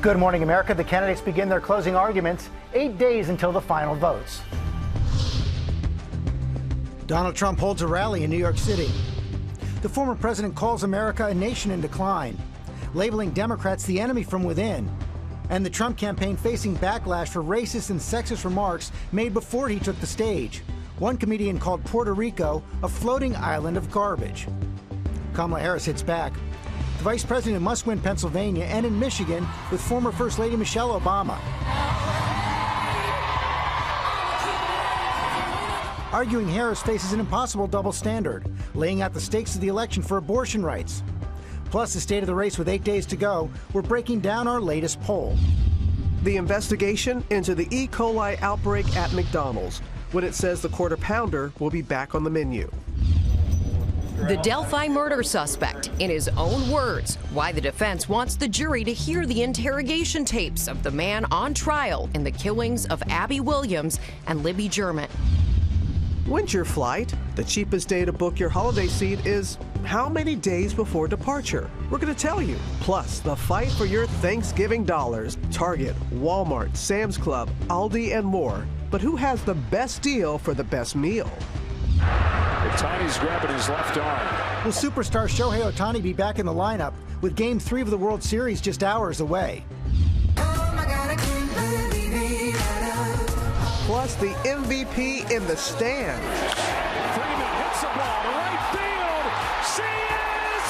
Good morning, America. The candidates begin their closing arguments 8 days until the final votes. Donald Trump holds a rally in New York City. The former president calls America a nation in decline, labeling Democrats the enemy from within. And the Trump campaign facing backlash for racist and sexist remarks made before he took the stage. One comedian called Puerto Rico a floating island of garbage. Kamala Harris hits back. The vice president must win Pennsylvania and in Michigan with former First Lady Michelle Obama. Arguing Harris faces an impossible double standard, laying out the stakes of the election for abortion rights. Plus, the state of the race with 8 days to go, we're breaking down our latest poll. The investigation into the E. coli outbreak at McDonald's, when it says the Quarter Pounder will be back on the menu. The Delphi murder suspect, in his own words, why the defense wants the jury to hear the interrogation tapes of the man on trial in the killings of Abby Williams and Libby German. When's your flight? The cheapest day to book your holiday seat is how many days before departure? We're going to tell you. Plus, the fight for your Thanksgiving dollars. Target, Walmart, Sam's Club, Aldi, and more. But who has the best deal for the best meal? Ohtani's grabbing his left arm. Will superstar Shohei Ohtani be back in the lineup with Game 3 of the World Series just hours away? Plus, the MVP in the stand. Freeman hits the ball to right field. She is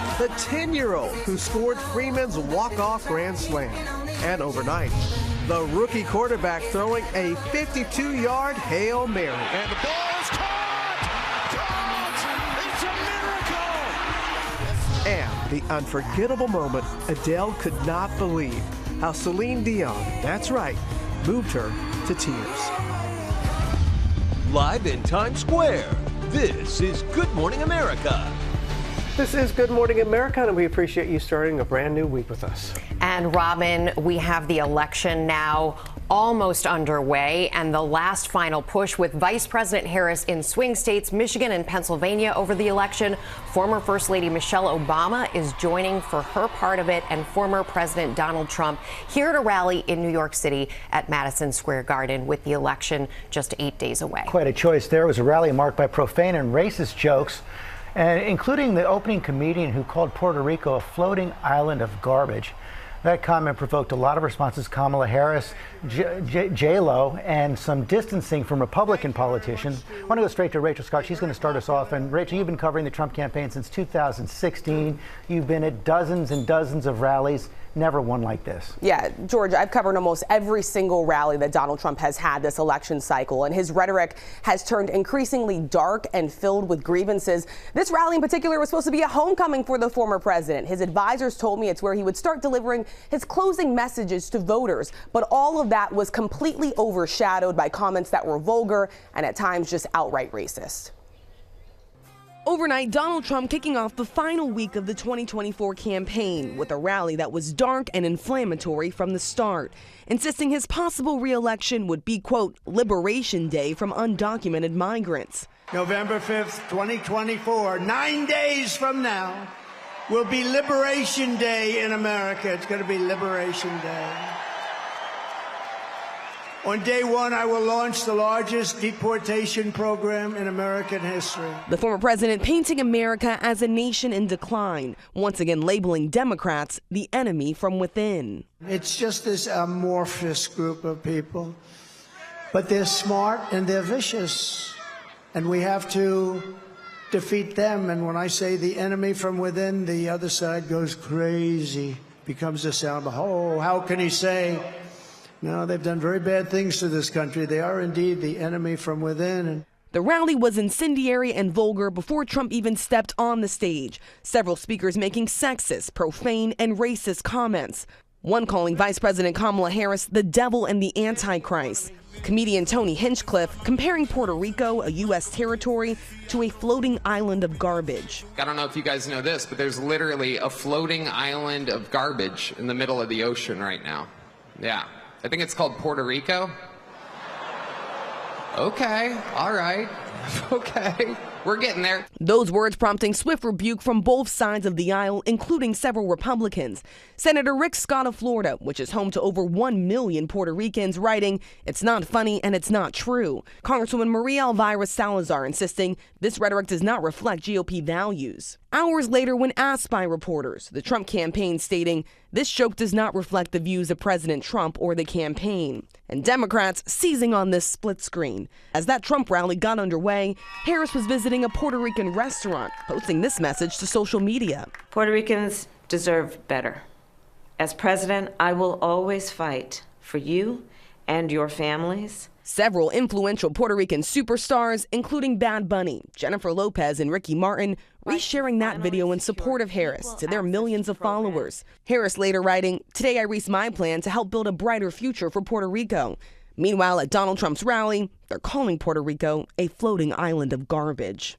gone! The 10-year-old who scored Freeman's walk-off grand slam. And overnight, the rookie quarterback throwing a 52-yard Hail Mary. And the ball is caught! Caught! It's a miracle! And the unforgettable moment Adele could not believe how Celine Dion, that's right, moved her to tears. Live in Times Square, this is Good Morning America. This is Good Morning America, and we appreciate you starting a brand new week with us. And Robin, we have the election now almost underway and the last final push with Vice President Harris in swing states, Michigan and Pennsylvania over the election. Former First Lady Michelle Obama is joining for her part of it, and former President Donald Trump here at a rally in New York City at Madison Square Garden with the election just 8 days away. Quite a choice there. It was a rally marked by profane and racist jokes, including the opening comedian who called Puerto Rico a floating island of garbage. That comment provoked a lot of responses. Kamala Harris, J-Lo, and some distancing from Republican politicians. I want to go straight to Rachel Scott. She's going to start us off. And Rachel, you've been covering the Trump campaign since 2016. You've been at dozens and dozens of rallies. Never one like this. Yeah, George, I've covered almost every single rally that Donald Trump has had this election cycle, and his rhetoric has turned increasingly dark and filled with grievances. This rally in particular was supposed to be a homecoming for the former president. His advisors told me it's where he would start delivering his closing messages to voters, but all of that was completely overshadowed by comments that were vulgar and at times just outright racist. Overnight, Donald Trump kicking off the final week of the 2024 campaign with a rally that was dark and inflammatory from the start, insisting his possible re-election would be, quote, Liberation Day from undocumented migrants. November 5th, 2024, 9 days from now, will be Liberation Day in America. It's going to be Liberation Day. On day one, I will launch the largest deportation program in American history. The former president painting America as a nation in decline, once again labeling Democrats the enemy from within. It's just this amorphous group of people, but they're smart and they're vicious, and we have to defeat them. And when I say the enemy from within, the other side goes crazy, becomes a sound. Oh, how can he say? No, they've done very bad things to this country. They are indeed the enemy from within. The rally was incendiary and vulgar before Trump even stepped on the stage. Several speakers making sexist, profane, and racist comments. One calling Vice President Kamala Harris the devil and the Antichrist. Comedian Tony Hinchcliffe comparing Puerto Rico, a U.S. territory, to a floating island of garbage. I don't know if you guys know this, but there's literally a floating island of garbage in the middle of the ocean right now. Yeah. I think it's called Puerto Rico. Okay, all right, okay. We're getting there. Those words prompting swift rebuke from both sides of the aisle, including several Republicans. Senator Rick Scott of Florida, which is home to over 1 million Puerto Ricans, writing, "It's not funny and it's not true." Congresswoman Maria Elvira Salazar insisting this rhetoric does not reflect GOP values. Hours later, when asked by reporters, the Trump campaign stating, "This joke does not reflect the views of President Trump or the campaign." And Democrats seizing on this split screen. As that Trump rally got underway, Harris was visiting a Puerto Rican restaurant, posting this message to social media. Puerto Ricans deserve better. As president, I will always fight for you and your families. Several influential Puerto Rican superstars, including Bad Bunny, Jennifer Lopez, and Ricky Martin, resharing that video in support of Harris to their millions of followers. Harris later writing, "Today I released my plan to help build a brighter future for Puerto Rico." Meanwhile, at Donald Trump's rally, they're calling Puerto Rico a floating island of garbage.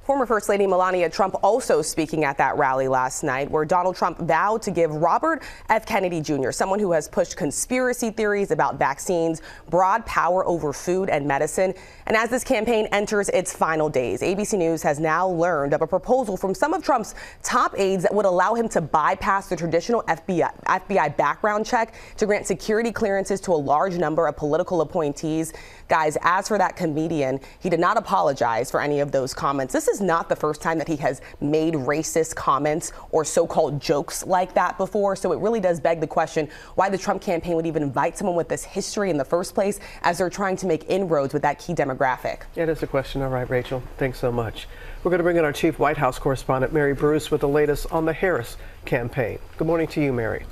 Former First Lady Melania Trump also speaking at that rally last night, where Donald Trump vowed to give Robert F. Kennedy Jr., someone who has pushed conspiracy theories about vaccines, broad power over food and medicine. And as this campaign enters its final days, ABC News has now learned of a proposal from some of Trump's top aides that would allow him to bypass the traditional FBI background check to grant security clearances to a large number of political appointees. Guys, as for that comedian, he did not apologize for any of those comments. This is not the first time that he has made racist comments or so-called jokes like that before. So it really does beg the question why the Trump campaign would even invite someone with this history in the first place, as they're trying to make inroads with that key demographic. It is a question. All right, Rachel. Thanks so much. We're going to bring in our chief White House correspondent, Mary Bruce, with the latest on the Harris campaign. Good morning to you, Mary.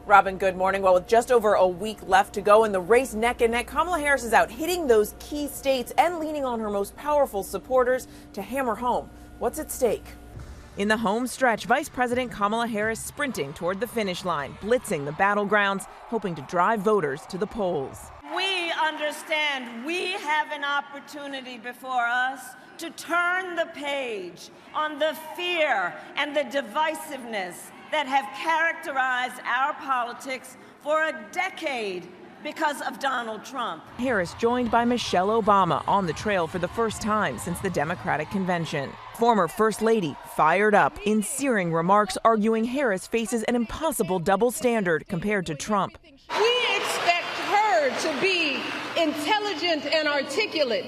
Robin, good morning. Well, with just over a week left to go in the race neck and neck, Kamala Harris is out hitting those key states and leaning on her most powerful supporters to hammer home what's at stake. In the home stretch, Vice President Kamala Harris sprinting toward the finish line, blitzing the battlegrounds, hoping to drive voters to the polls. We understand we have an opportunity before us to turn the page on the fear and the divisiveness that have characterized our politics for a decade because of Donald Trump. Harris joined by Michelle Obama on the trail for the first time since the Democratic convention. Former First Lady fired up in searing remarks, arguing Harris faces an impossible double standard compared to Trump. We expect her to be intelligent and articulate,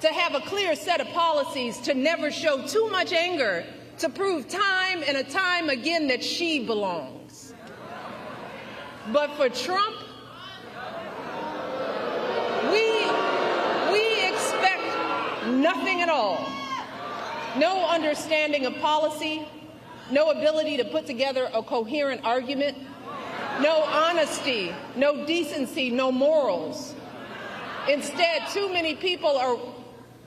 to have a clear set of policies, to never show too much anger, to prove time and a time again that she belongs. But for Trump, we expect nothing at all. No understanding of policy, no ability to put together a coherent argument, no honesty, no decency, no morals. Instead, too many people are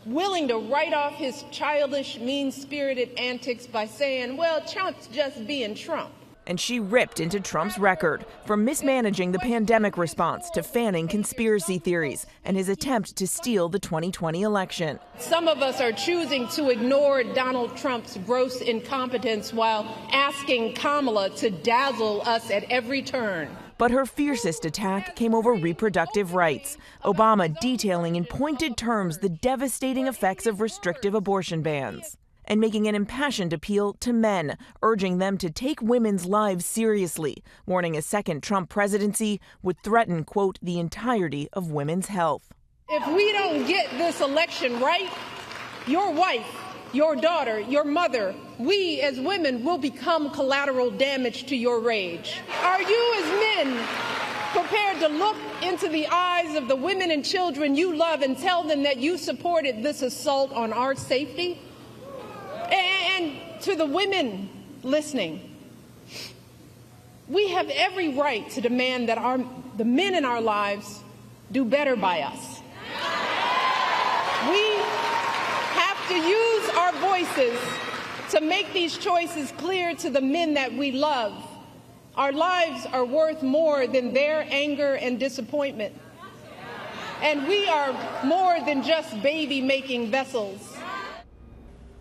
willing to write off his childish, mean-spirited antics by saying, well, Trump's just being Trump. And she ripped into Trump's record, from mismanaging the pandemic response to fanning conspiracy theories and his attempt to steal the 2020 election. Some of us are choosing to ignore Donald Trump's gross incompetence while asking Kamala to dazzle us at every turn. But her fiercest attack came over reproductive rights, Obama detailing in pointed terms the devastating effects of restrictive abortion bans, and making an impassioned appeal to men, urging them to take women's lives seriously, warning a second Trump presidency would threaten, quote, the entirety of women's health. If we don't get this election right, your wife, your daughter, your mother, we as women will become collateral damage to your rage. Are you as men prepared to look into the eyes of the women and children you love and tell them that you supported this assault on our safety? And to the women listening, we have every right to demand that the men in our lives do better by us. We have to use our voices to make these choices clear to the men that we love. Our lives are worth more than their anger and disappointment. And we are more than just baby-making vessels.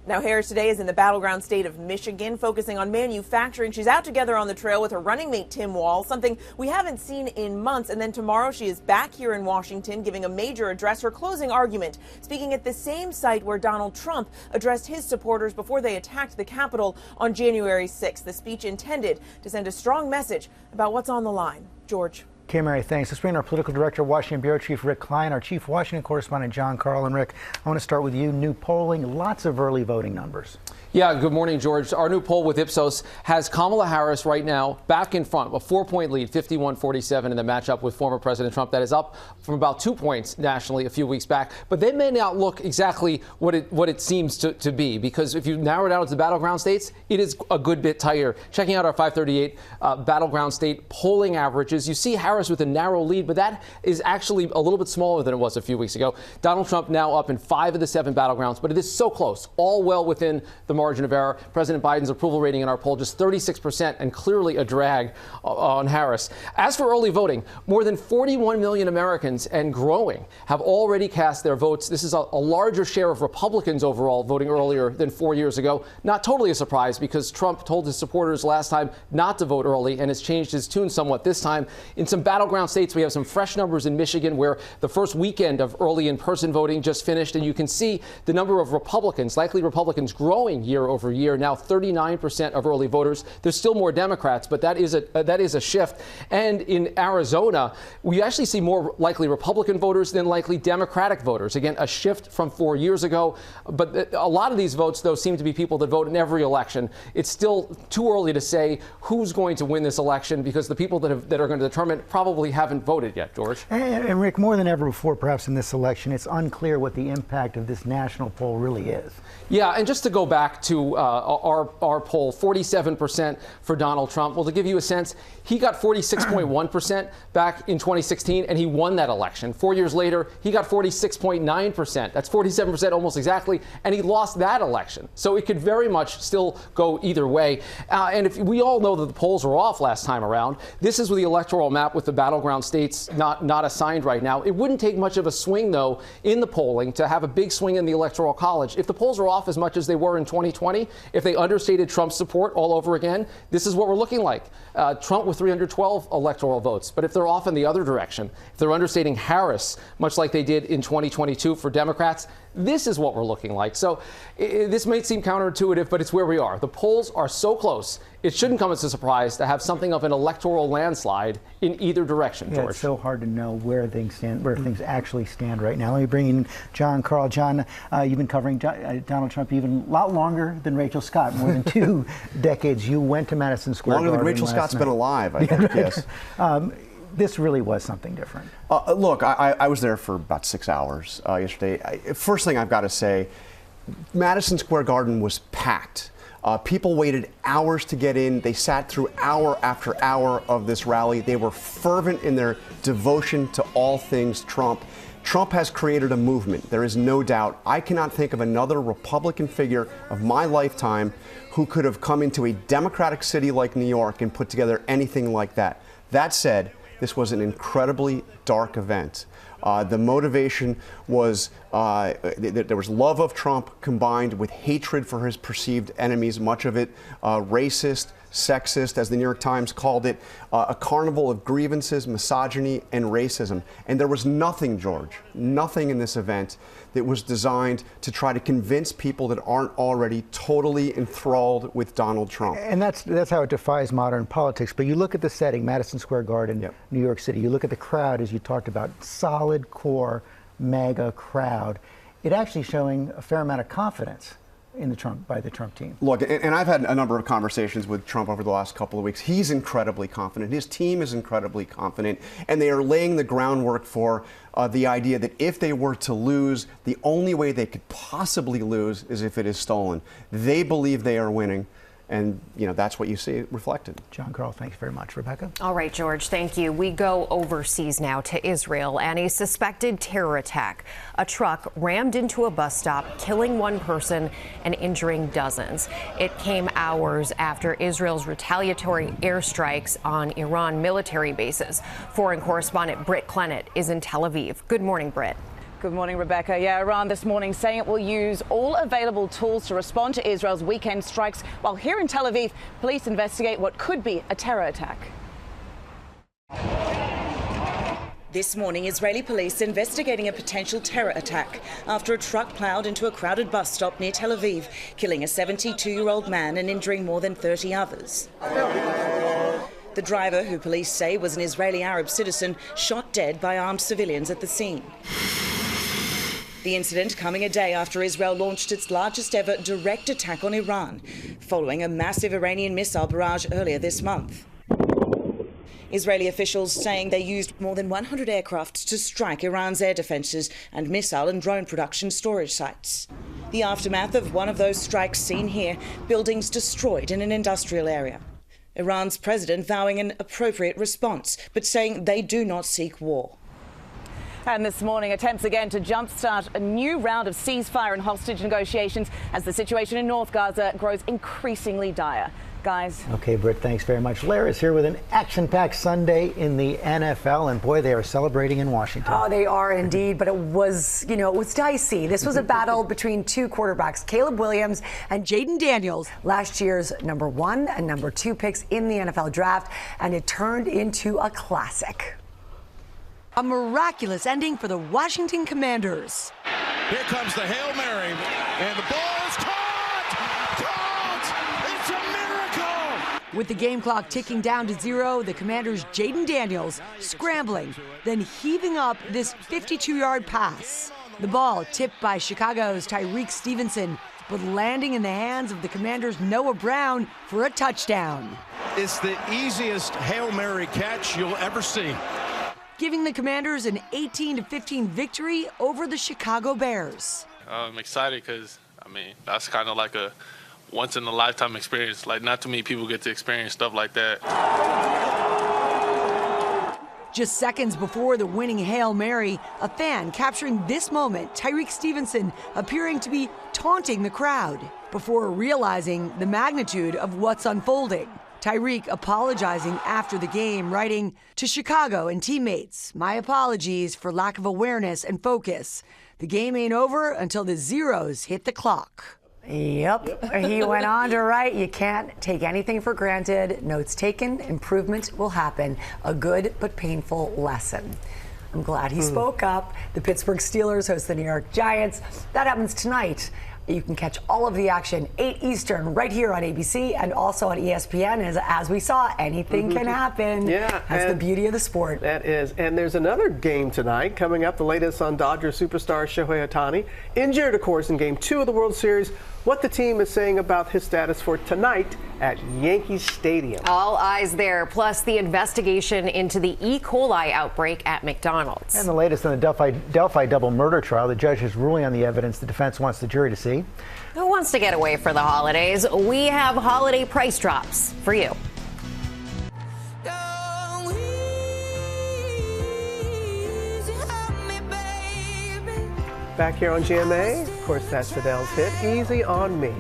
Now, Harris today is in the battleground state of Michigan, focusing on manufacturing. She's out together on the trail with her running mate, Tim Walz, something we haven't seen in months. And then tomorrow she is back here in Washington giving a major address, her closing argument, speaking at the same site where Donald Trump addressed his supporters before they attacked the Capitol on January 6th. The speech intended to send a strong message about what's on the line. George. Okay, Mary, thanks. Let's bring our political director, Washington Bureau Chief Rick Klein, our chief Washington correspondent, John Carl. And Rick, I want to start with you. New polling, lots of early voting numbers. Yeah, good morning, George. Our new poll with Ipsos has Kamala Harris right now back in front, a 4-point lead, 51-47 in the matchup with former President Trump. That is up from about 2 points nationally a few weeks back. But they may not look exactly what it seems to be, because if you narrow it down to the battleground states, it is a good bit tighter. Checking out our 538 battleground state polling averages, you see Harris with a narrow lead, but that is actually a little bit smaller than it was a few weeks ago. Donald Trump now up in 5 of the 7 battlegrounds, but it is so close, all well within the margin of error. President Biden's approval rating in our poll just 36%, and clearly a drag on Harris. As for early voting, more than 41 million Americans and growing have already cast their votes. This is a larger share of Republicans overall voting earlier than 4 years ago. Not totally a surprise, because Trump told his supporters last time not to vote early and has changed his tune somewhat this time. In some battleground states, we have some fresh numbers in Michigan, where the first weekend of early in-person voting just finished, and you can see the number of Republicans, likely Republicans, growing year over year. Now 39% of early voters. There's still more Democrats, but that is a shift. And in Arizona, we actually see more likely Republican voters than likely Democratic voters. Again, a shift from 4 years ago. But a lot of these votes, though, seem to be people that vote in every election. It's still too early to say who's going to win this election, because the people that are going to determine probably haven't voted yet, George. And Rick, more than ever before, perhaps in this election, it's unclear what the impact of this national poll really is. Yeah, and just to go back to our poll, 47% for Donald Trump. Well, to give you a sense, he got 46.1% back in 2016, and he won that election. 4 years later, he got 46.9%. That's 47% almost exactly, and he lost that election. So it could very much still go either way. And if we all know that the polls were off last time around, this is with the electoral map with the battleground states not assigned right now. It wouldn't take much of a swing, though, in the polling to have a big swing in the Electoral College. If the polls are off as much as they were in 2020, if they understated Trump's support all over again, this is what we're looking like. Trump with 312 electoral votes. But if they're off in the other direction, if they're understating Harris, much like they did in 2022 for Democrats, this is what we're looking like. So this may seem counterintuitive, but it's where we are. The polls are so close, it shouldn't come as a surprise to have something of an electoral landslide in either direction, George. Yeah, it's so hard to know where things stand, where things actually stand right now. Let me bring in John Carl. John, you've been covering Donald Trump even a lot longer than Rachel Scott, more than 2 decades. You went to Madison Square Garden. Longer than Rachel Scott's been alive, I think, yes. This really was something different. Look, I was there for about 6 hours yesterday. First thing I've got to say, Madison Square Garden was packed. People waited hours to get in. They sat through hour after hour of this rally. They were fervent in their devotion to all things Trump. Trump has created a movement. There is no doubt. I cannot think of another Republican figure of my lifetime who could have come into a Democratic city like New York and put together anything like that. That said, this was an incredibly dark event. The motivation was there was love of Trump combined with hatred for his perceived enemies, much of it racist, sexist, as the New York Times called it, a carnival of grievances, misogyny, and racism. And there was nothing, George, nothing in this event that was designed to try to convince people that aren't already totally enthralled with Donald Trump. And that's how it defies modern politics. But you look at the setting, Madison Square Garden, New York City. You look at the crowd, as you talked about, solid core, mega crowd. It actually showing a fair amount of confidence in by the Trump team. Look, and I've had a number of conversations with Trump over the last couple of weeks. He's incredibly confident. His team is incredibly confident, and they are laying the groundwork for the idea that if they were to lose, the only way they could possibly lose is if it is stolen. They believe they are winning. And, that's what you see reflected. John Carl, thanks very much. Rebecca? All right, George, thank you. We go overseas now to Israel and a suspected terror attack. A truck rammed into a bus stop, killing one person and injuring dozens. It came hours after Israel's retaliatory airstrikes on Iran military bases. Foreign correspondent Britt Clennett is in Tel Aviv. Good morning, Britt. Good morning, Rebecca. Yeah, Iran this morning saying it will use all available tools to respond to Israel's weekend strikes, while here in Tel Aviv, police investigate what could be a terror attack. This morning, Israeli police investigating a potential terror attack after a truck ploughed into a crowded bus stop near Tel Aviv, killing a 72-year-old man and injuring more than 30 others. The driver, who police say was an Israeli Arab citizen, shot dead by armed civilians at the scene. The incident coming a day after Israel launched its largest ever direct attack on Iran, following a massive Iranian missile barrage earlier this month. Israeli officials saying they used more than 100 aircraft to strike Iran's air defences and missile and drone production storage sites. The aftermath of one of those strikes seen here, buildings destroyed in an industrial area. Iran's president vowing an appropriate response, but saying they do not seek war. And this morning, attempts again to jumpstart a new round of ceasefire and hostage negotiations as the situation in North Gaza grows increasingly dire. Guys. Okay, Britt, thanks very much. Larry's here with an action-packed Sunday in the NFL, and boy, they are celebrating in Washington. Oh, they are indeed, but it was dicey. This was a battle between two quarterbacks, Caleb Williams and Jaden Daniels, last year's number 1 and number 2 picks in the NFL draft, and it turned into a classic. A miraculous ending for the Washington Commanders. Here comes the Hail Mary, and the ball is caught! It's a miracle! With the game clock ticking down to 0, the Commanders' Jaden Daniels scrambling, then heaving up this 52-yard pass. The ball tipped by Chicago's Tyreek Stevenson, but landing in the hands of the Commanders' Noah Brown for a touchdown. It's the easiest Hail Mary catch you'll ever see, giving the Commanders an 18-15 victory over the Chicago Bears. I'm excited because, that's kind of like a once-in-a-lifetime experience. Like, not too many people get to experience stuff like that. Just seconds before the winning Hail Mary, a fan capturing this moment, Tyreek Stevenson appearing to be taunting the crowd before realizing the magnitude of what's unfolding. Tyreek apologizing after the game, writing, "To Chicago and teammates, my apologies for lack of awareness and focus. The game ain't over until the zeros hit the clock." Yep. He went on to write, "You can't take anything for granted. Notes taken, improvement will happen. A good but painful lesson." I'm glad he spoke up. The Pittsburgh Steelers host the New York Giants. That happens tonight. You can catch all of the action 8 Eastern right here on ABC and also on ESPN. As we saw, anything can happen. Yeah, that's the beauty of the sport. That is. And there's another game tonight coming up, the latest on Dodger superstar Shohei Ohtani. Injured, of course, in Game 2 of the World Series. What the team is saying about his status for tonight at Yankee Stadium. All eyes there, plus the investigation into the E. coli outbreak at McDonald's. And the latest in the Delphi double murder trial. The judge is ruling on the evidence the defense wants the jury to see. Who wants to get away for the holidays? We have holiday price drops for you. Back here on GMA, of course, that's Fidel's hit, "Easy on Me."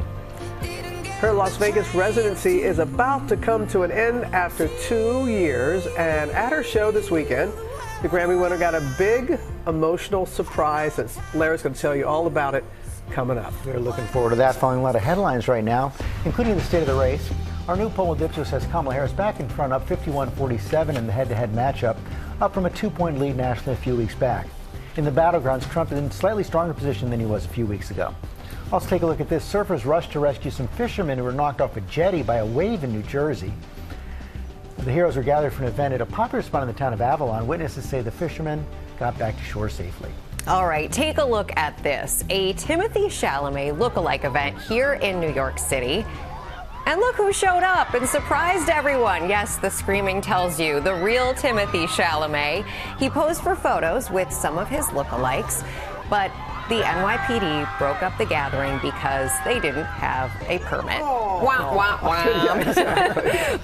Her Las Vegas residency is about to come to an end after 2 years, and at her show this weekend, the Grammy winner got a big emotional surprise, and Larry's going to tell you all about it coming up. We're looking forward to that, following a lot of headlines right now, including the state of the race. Our new poll with Ipsos has Kamala Harris back in front, up 51-47 in the head-to-head matchup, up from a 2-point lead nationally a few weeks back. In the battlegrounds, Trump is in a slightly stronger position than he was a few weeks ago. Also, take a look at this. Surfers rushed to rescue some fishermen who were knocked off a jetty by a wave in New Jersey. The heroes were gathered for an event at a popular spot in the town of Avalon. Witnesses say the fishermen got back to shore safely. All right, take a look at this. A Timothée Chalamet look-alike event here in New York City. And look who showed up and surprised everyone. Yes, the screaming tells you, the real Timothée Chalamet. He posed for photos with some of his lookalikes, but the NYPD broke up the gathering because they didn't have a permit. Wah, wah, wah.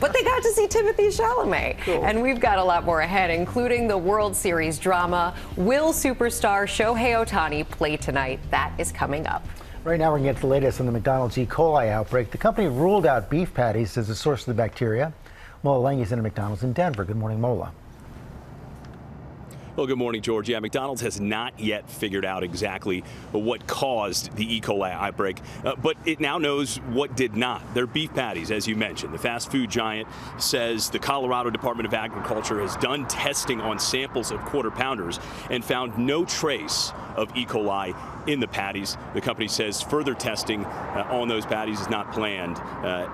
But they got to see Timothée Chalamet. Cool. And we've got a lot more ahead, including the World Series drama. Will superstar Shohei Ohtani play tonight? That is coming up. Right now, we're going to get the latest on the McDonald's E. coli outbreak. The company ruled out beef patties as the source of the bacteria. Mola Lenghi's in a McDonald's in Denver. Good morning, Mola. Well, good morning, George. Yeah, McDonald's has not yet figured out exactly what caused the E. coli outbreak, but it now knows what did not. Their beef patties, as you mentioned. The fast food giant says the Colorado Department of Agriculture has done testing on samples of Quarter Pounders and found no trace of E. coli in the patties. The company says further testing on those patties is not planned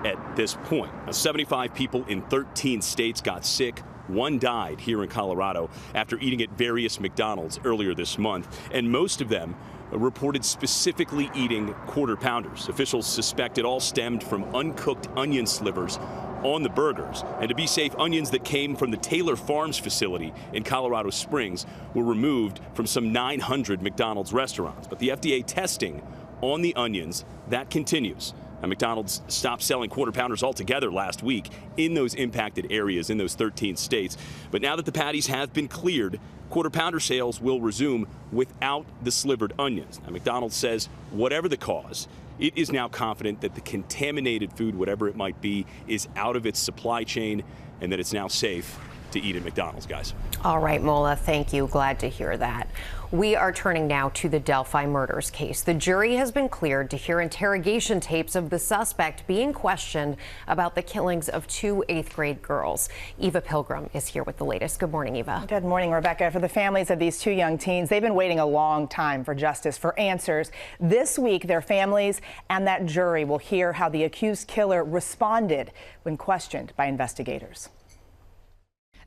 at this point. 75 people in 13 states got sick. One died here in Colorado after eating at various McDonald's earlier this month, and most of them reported specifically eating Quarter Pounders. Officials suspect it all stemmed from uncooked onion slivers on the burgers. And to be safe, onions that came from the Taylor Farms facility in Colorado Springs were removed from some 900 McDonald's restaurants. But the FDA testing on the onions, that continues. Now, McDonald's stopped selling Quarter Pounders altogether last week in those impacted areas in those 13 states. But now that the patties have been cleared, Quarter Pounder sales will resume without the slivered onions. Now, McDonald's says whatever the cause, it is now confident that the contaminated food, whatever it might be, is out of its supply chain and that it's now safe to eat at McDonald's, guys. All right, Mola, thank you. Glad to hear that. We are turning now to the Delphi murders case. The jury has been cleared to hear interrogation tapes of the suspect being questioned about the killings of 2 8th-grade girls. Eva Pilgrim is here with the latest. Good morning, Eva. Good morning, Rebecca. For the families of these 2 young teens, they've been waiting a long time for justice, for answers. This week, their families and that jury will hear how the accused killer responded when questioned by investigators.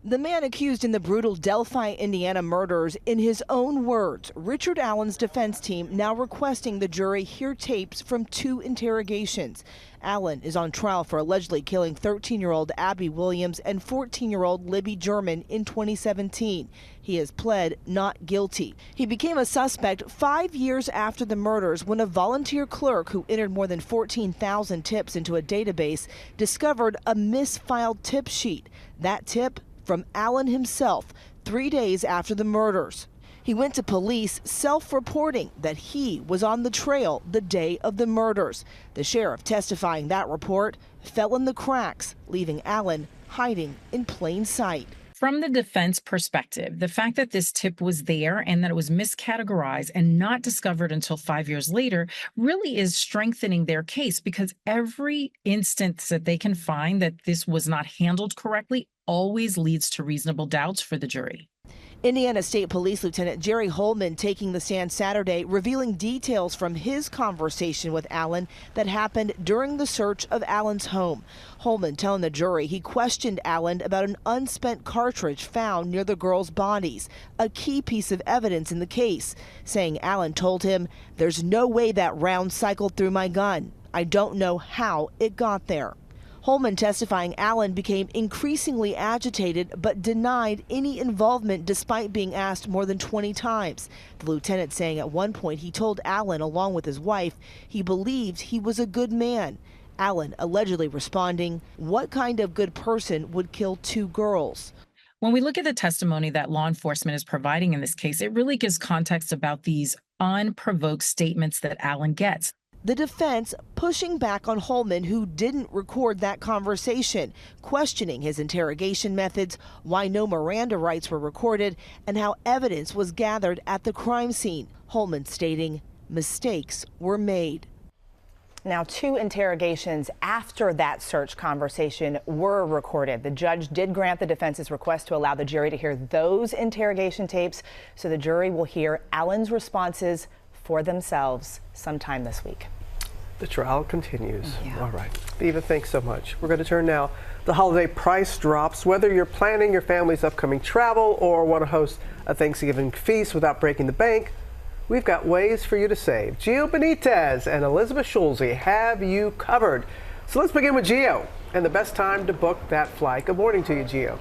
The man accused in the brutal Delphi, Indiana murders, in his own words, Richard Allen's defense team now requesting the jury hear tapes from 2 interrogations. Allen is on trial for allegedly killing 13-year-old Abby Williams and 14-year-old Libby German in 2017. He has pled not guilty. He became a suspect 5 years after the murders when a volunteer clerk who entered more than 14,000 tips into a database discovered a misfiled tip sheet. That tip from Allen himself 3 days after the murders. He went to police self-reporting that he was on the trail the day of the murders. The sheriff testifying that report fell in the cracks, leaving Allen hiding in plain sight. From the defense perspective, the fact that this tip was there and that it was miscategorized and not discovered until 5 years later really is strengthening their case, because every instance that they can find that this was not handled correctly always leads to reasonable doubts for the jury. Indiana State Police Lieutenant Jerry Holman taking the stand Saturday, revealing details from his conversation with Allen that happened during the search of Allen's home. Holman telling the jury he questioned Allen about an unspent cartridge found near the girls' bodies, a key piece of evidence in the case, saying Allen told him, "There's no way that round cycled through my gun. I don't know how it got there." Holman testifying Allen became increasingly agitated but denied any involvement despite being asked more than 20 times. The lieutenant saying at one point he told Allen, along with his wife, he believed he was a good man. Allen allegedly responding, "What kind of good person would kill 2 girls?" When we look at the testimony that law enforcement is providing in this case, it really gives context about these unprovoked statements that Allen gets. The defense pushing back on Holman, who didn't record that conversation, questioning his interrogation methods, why no Miranda rights were recorded, and how evidence was gathered at the crime scene. Holman stating mistakes were made. Now, 2 interrogations after that search conversation were recorded. The judge did grant the defense's request to allow the jury to hear those interrogation tapes, so the jury will hear Allen's responses for themselves sometime this week. The trial continues. Yeah. All right. Eva, thanks so much. We're going to turn now. The holiday price drops. Whether you're planning your family's upcoming travel or want to host a Thanksgiving feast without breaking the bank, we've got ways for you to save. Gio Benitez and Elizabeth Schulze have you covered. So let's begin with Gio and the best time to book that flight. Good morning to you, Gio.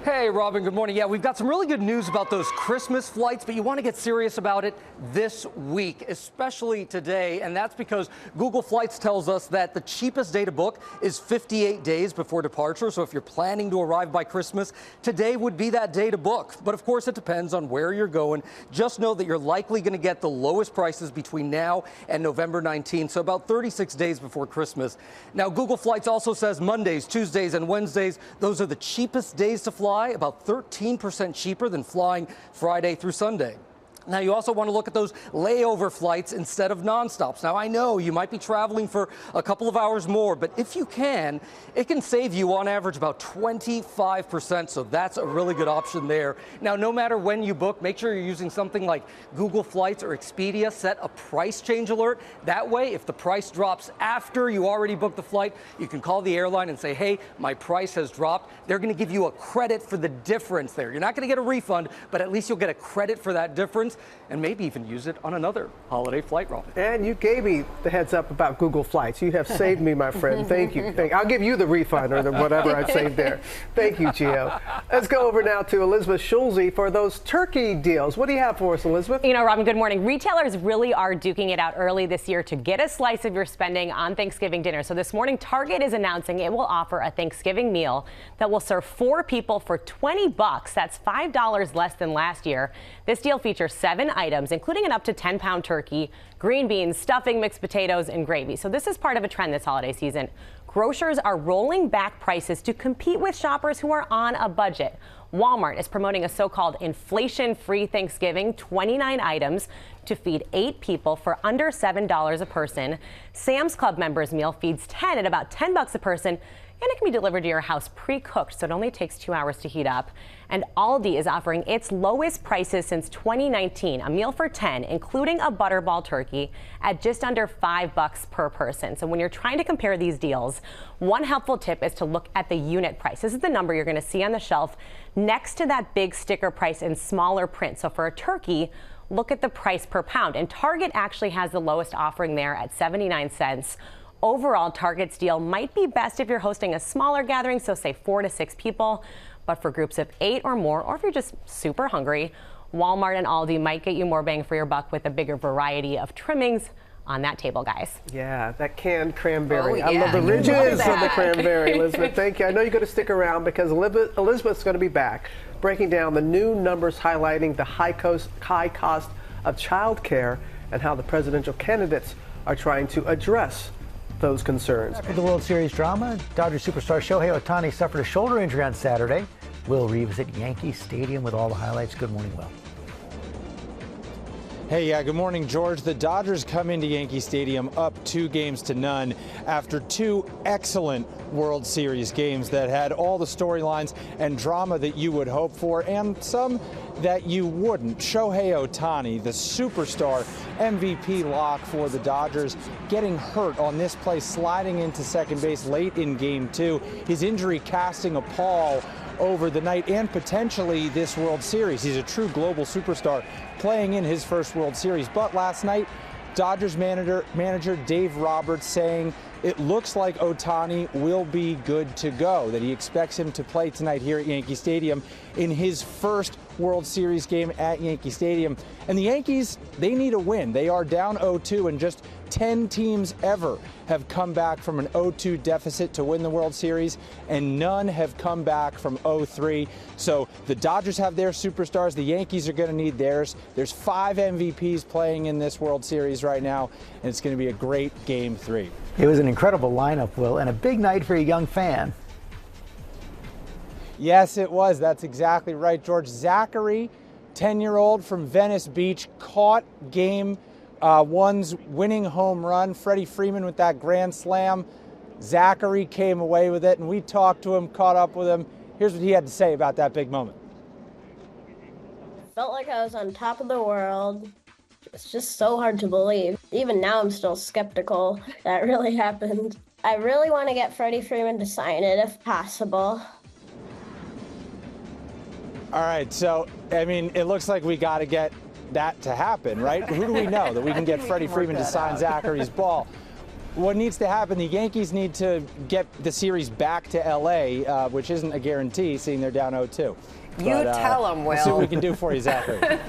Hey, Robin, good morning. Yeah, we've got some really good news about those Christmas flights, but you want to get serious about it this week, especially today, and that's because Google Flights tells us that the cheapest day to book is 58 days before departure. So if you're planning to arrive by Christmas, today would be that day to book. But of course, it depends on where you're going. Just know that you're likely going to get the lowest prices between now and November 19th, so about 36 days before Christmas. Now, Google Flights also says Mondays, Tuesdays, and Wednesdays, those are the cheapest days to fly. fly, about 13% cheaper than flying Friday through Sunday. Now, you also want to look at those layover flights instead of nonstops. Now, I know you might be traveling for a couple of hours more, but if you can, it can save you on average about 25%. So that's a really good option there. Now, no matter when you book, make sure you're using something like Google Flights or Expedia. Set a price change alert. That way, if the price drops after you already booked the flight, you can call the airline and say, hey, my price has dropped. They're going to give you a credit for the difference there. You're not going to get a refund, but at least you'll get a credit for that difference, and maybe even use it on another holiday flight, Robin. And you gave me the heads up about Google Flights. You have saved me, my friend. Thank you. I'll give you the refund or whatever I saved there. Thank you, Gio. Let's go over now to Elizabeth Schulze for those turkey deals. What do you have for us, Elizabeth? You know, Robin, good morning. Retailers really are duking it out early this year to get a slice of your spending on Thanksgiving dinner. So this morning, Target is announcing it will offer a Thanksgiving meal that will serve 4 people for $20. That's $5 less than last year. This deal features 7 items, including an up to 10-pound turkey, green beans, stuffing, mixed potatoes, and gravy. So this is part of a trend this holiday season. Grocers are rolling back prices to compete with shoppers who are on a budget. Walmart is promoting a so-called inflation-free Thanksgiving, 29 items to feed 8 people for under $7 a person. Sam's Club members meal feeds 10 at about $10 a person, and it can be delivered to your house pre-cooked, so it only takes 2 hours to heat up. And Aldi is offering its lowest prices since 2019, a meal for 10, including a butterball turkey, at just under $5 per person. So when you're trying to compare these deals, one helpful tip is to look at the unit price. This is the number you're going to see on the shelf next to that big sticker price in smaller print. So for a turkey, look at the price per pound. And Target actually has the lowest offering there at 79 cents. Overall, Target's deal might be best if you're hosting a smaller gathering, so say 4 to 6 people. But for groups of 8 or more, or if you're just super hungry, Walmart and Aldi might get you more bang for your buck with a bigger variety of trimmings on that table, guys. Yeah, that canned cranberry. Oh, I yeah. love the ridges of the cranberry, Elizabeth. Thank you. I know you're going to stick around because Elizabeth's going to be back breaking down the new numbers highlighting the high cost of childcare and how the presidential candidates are trying to address those concerns. After the World Series drama, Dodgers superstar Shohei Ohtani suffered a shoulder injury on Saturday. We'll revisit Yankee Stadium with all the highlights. Good morning, Will. Hey, yeah, good morning, George. The Dodgers come into Yankee Stadium up 2-0 after 2 excellent World Series games that had all the storylines and drama that you would hope for and some that you wouldn't. Shohei Ohtani, the superstar MVP lock for the Dodgers, getting hurt on this play, sliding into second base late in Game 2. His injury casting a pall over the night and potentially this World Series. He's a true global superstar playing in his first World Series. But last night, Dodgers manager Dave Roberts saying it looks like Ohtani will be good to go, that he expects him to play tonight here at Yankee Stadium in his first World Series game at Yankee Stadium. And the Yankees, they need a win. They are down 0-2, and just 10 teams ever have come back from an 0-2 deficit to win the World Series, and none have come back from 0-3. So the Dodgers have their superstars. The Yankees are going to need theirs. There's 5 MVPs playing in this World Series right now, and it's going to be a great Game 3. It was an incredible lineup, Will, and a big night for a young fan. Yes, it was. That's exactly right, George. Zachary, 10-year-old from Venice Beach, caught Game 1's winning home run. Freddie Freeman with that grand slam. Zachary came away with it, and we talked to him, caught up with him. Here's what he had to say about that big moment. Felt like I was on top of the world. It's just so hard to believe. Even now, I'm still skeptical that really happened. I really want to get Freddie Freeman to sign it if possible. All right, so, I mean, it looks like we got to get that to happen, right? Who do we know that we can get Freddie Freeman to sign Zachary's ball? What needs to happen, the Yankees need to get the series back to L.A., which isn't a guarantee, seeing they're down 0-2. You tell them, Will. We'll see what we can do for you, Zachary.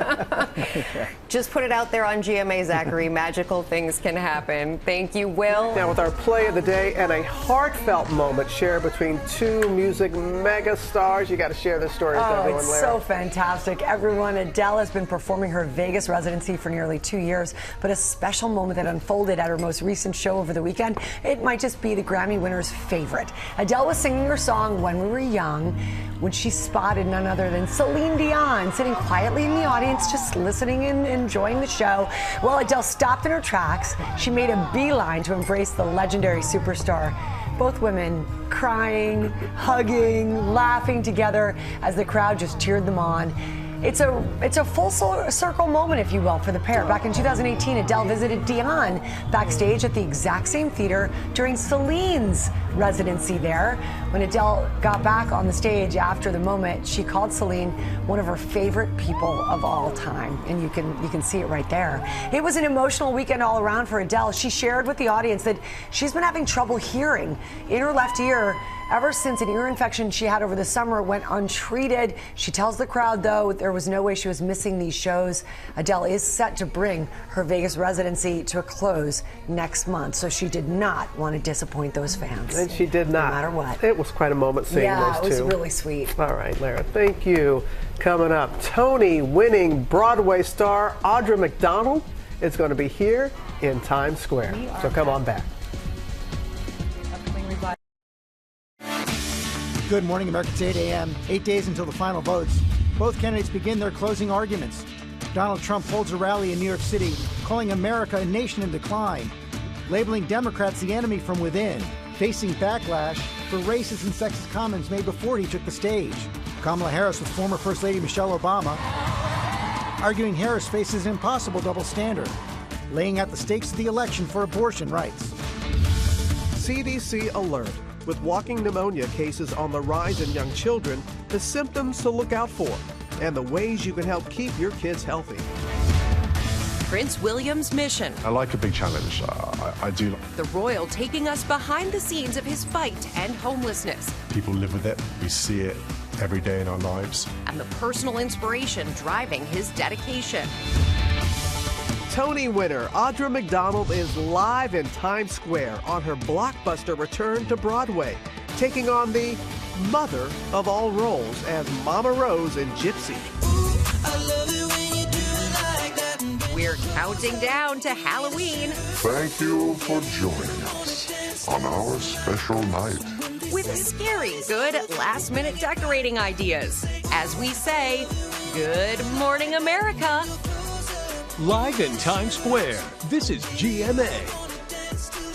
Just put it out there on GMA, Zachary. Magical things can happen. Thank you, Will. Now with our play of the day and a heartfelt moment shared between two music mega stars. You got to share this story with everyone, It's Lara. so fantastic. Everyone, Adele has been performing her Vegas residency for nearly 2 years, but a special moment that unfolded at her most recent show over the weekend, it might just be the Grammy winner's favorite. Adele was singing her song When We Were Young when she spotted none other than Celine Dion sitting quietly in the audience, just listening and enjoying the show. Well, Adele stopped in her tracks. She made a beeline to embrace the legendary superstar. Both women crying, hugging, laughing together as the crowd just cheered them on. It's a full circle moment, if you will, for the pair. Back in 2018, Adele visited Dion backstage at the exact same theater during Celine's residency there. When Adele got back on the stage after the moment, she called Celine one of her favorite people of all time, and you can see it right there. It was an emotional weekend all around for Adele. She shared with the audience that she's been having trouble hearing in her left ear ever since an ear infection she had over the summer went untreated. She tells the crowd, though, there was no way she was missing these shows. Adele is set to bring her Vegas residency to a close next month, so she did not want to disappoint those fans. And she did not. No matter what. It was quite a moment seeing those two. Yeah, it was really sweet. All right, Lara, thank you. Coming up, Tony-winning Broadway star Audra McDonald is going to be here in Times Square. So come on back. Good morning, America. It's 8 a.m., 8 days until the final votes. Both candidates begin their closing arguments. Donald Trump holds a rally in New York City, calling America a nation in decline, labeling Democrats the enemy from within, facing backlash for racist and sexist comments made before he took the stage. Kamala Harris with former First Lady Michelle Obama, arguing Harris faces an impossible double standard, laying out the stakes of the election for abortion rights. CDC alert. With walking pneumonia cases on the rise in young children, the symptoms to look out for, and the ways you can help keep your kids healthy. Prince William's mission. I like a big challenge. I do. The royal taking us behind the scenes of his fight to end homelessness. People live with it. We see it every day in our lives. And the personal inspiration driving his dedication. Tony winner Audra McDonald is live in Times Square on her blockbuster return to Broadway, taking on the mother of all roles as Mama Rose in Gypsy. We're counting down to Halloween. Thank you for joining us on our special night. With scary good last-minute decorating ideas. As we say, Good Morning America. Live in Times Square, this is GMA.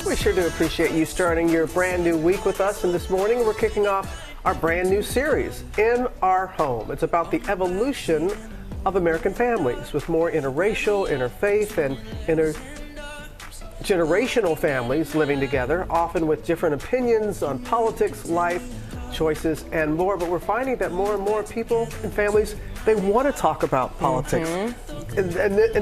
We sure do appreciate you starting your brand new week with us. And this morning, we're kicking off our brand new series, In Our Home. It's about the evolution of American families with more interracial, interfaith, and intergenerational families living together, often with different opinions on politics, life, choices, and more. But we're finding that more and more people and families, they want to talk about politics. In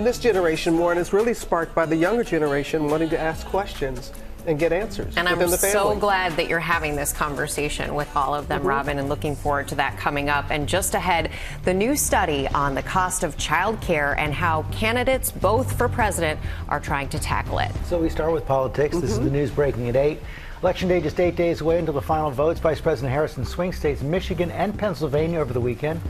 this generation more, and it's really sparked by the younger generation wanting to ask questions and get answers and within the family. I'm so glad that you're having this conversation with all of them, Robin, and looking forward to that coming up. And just ahead, the new study on the cost of child care and how candidates, both for president, are trying to tackle it. So we start with politics. This is the news breaking at 8. Election day just 8 days away until the final votes. Vice President Harris in swing states Michigan and Pennsylvania over the weekend.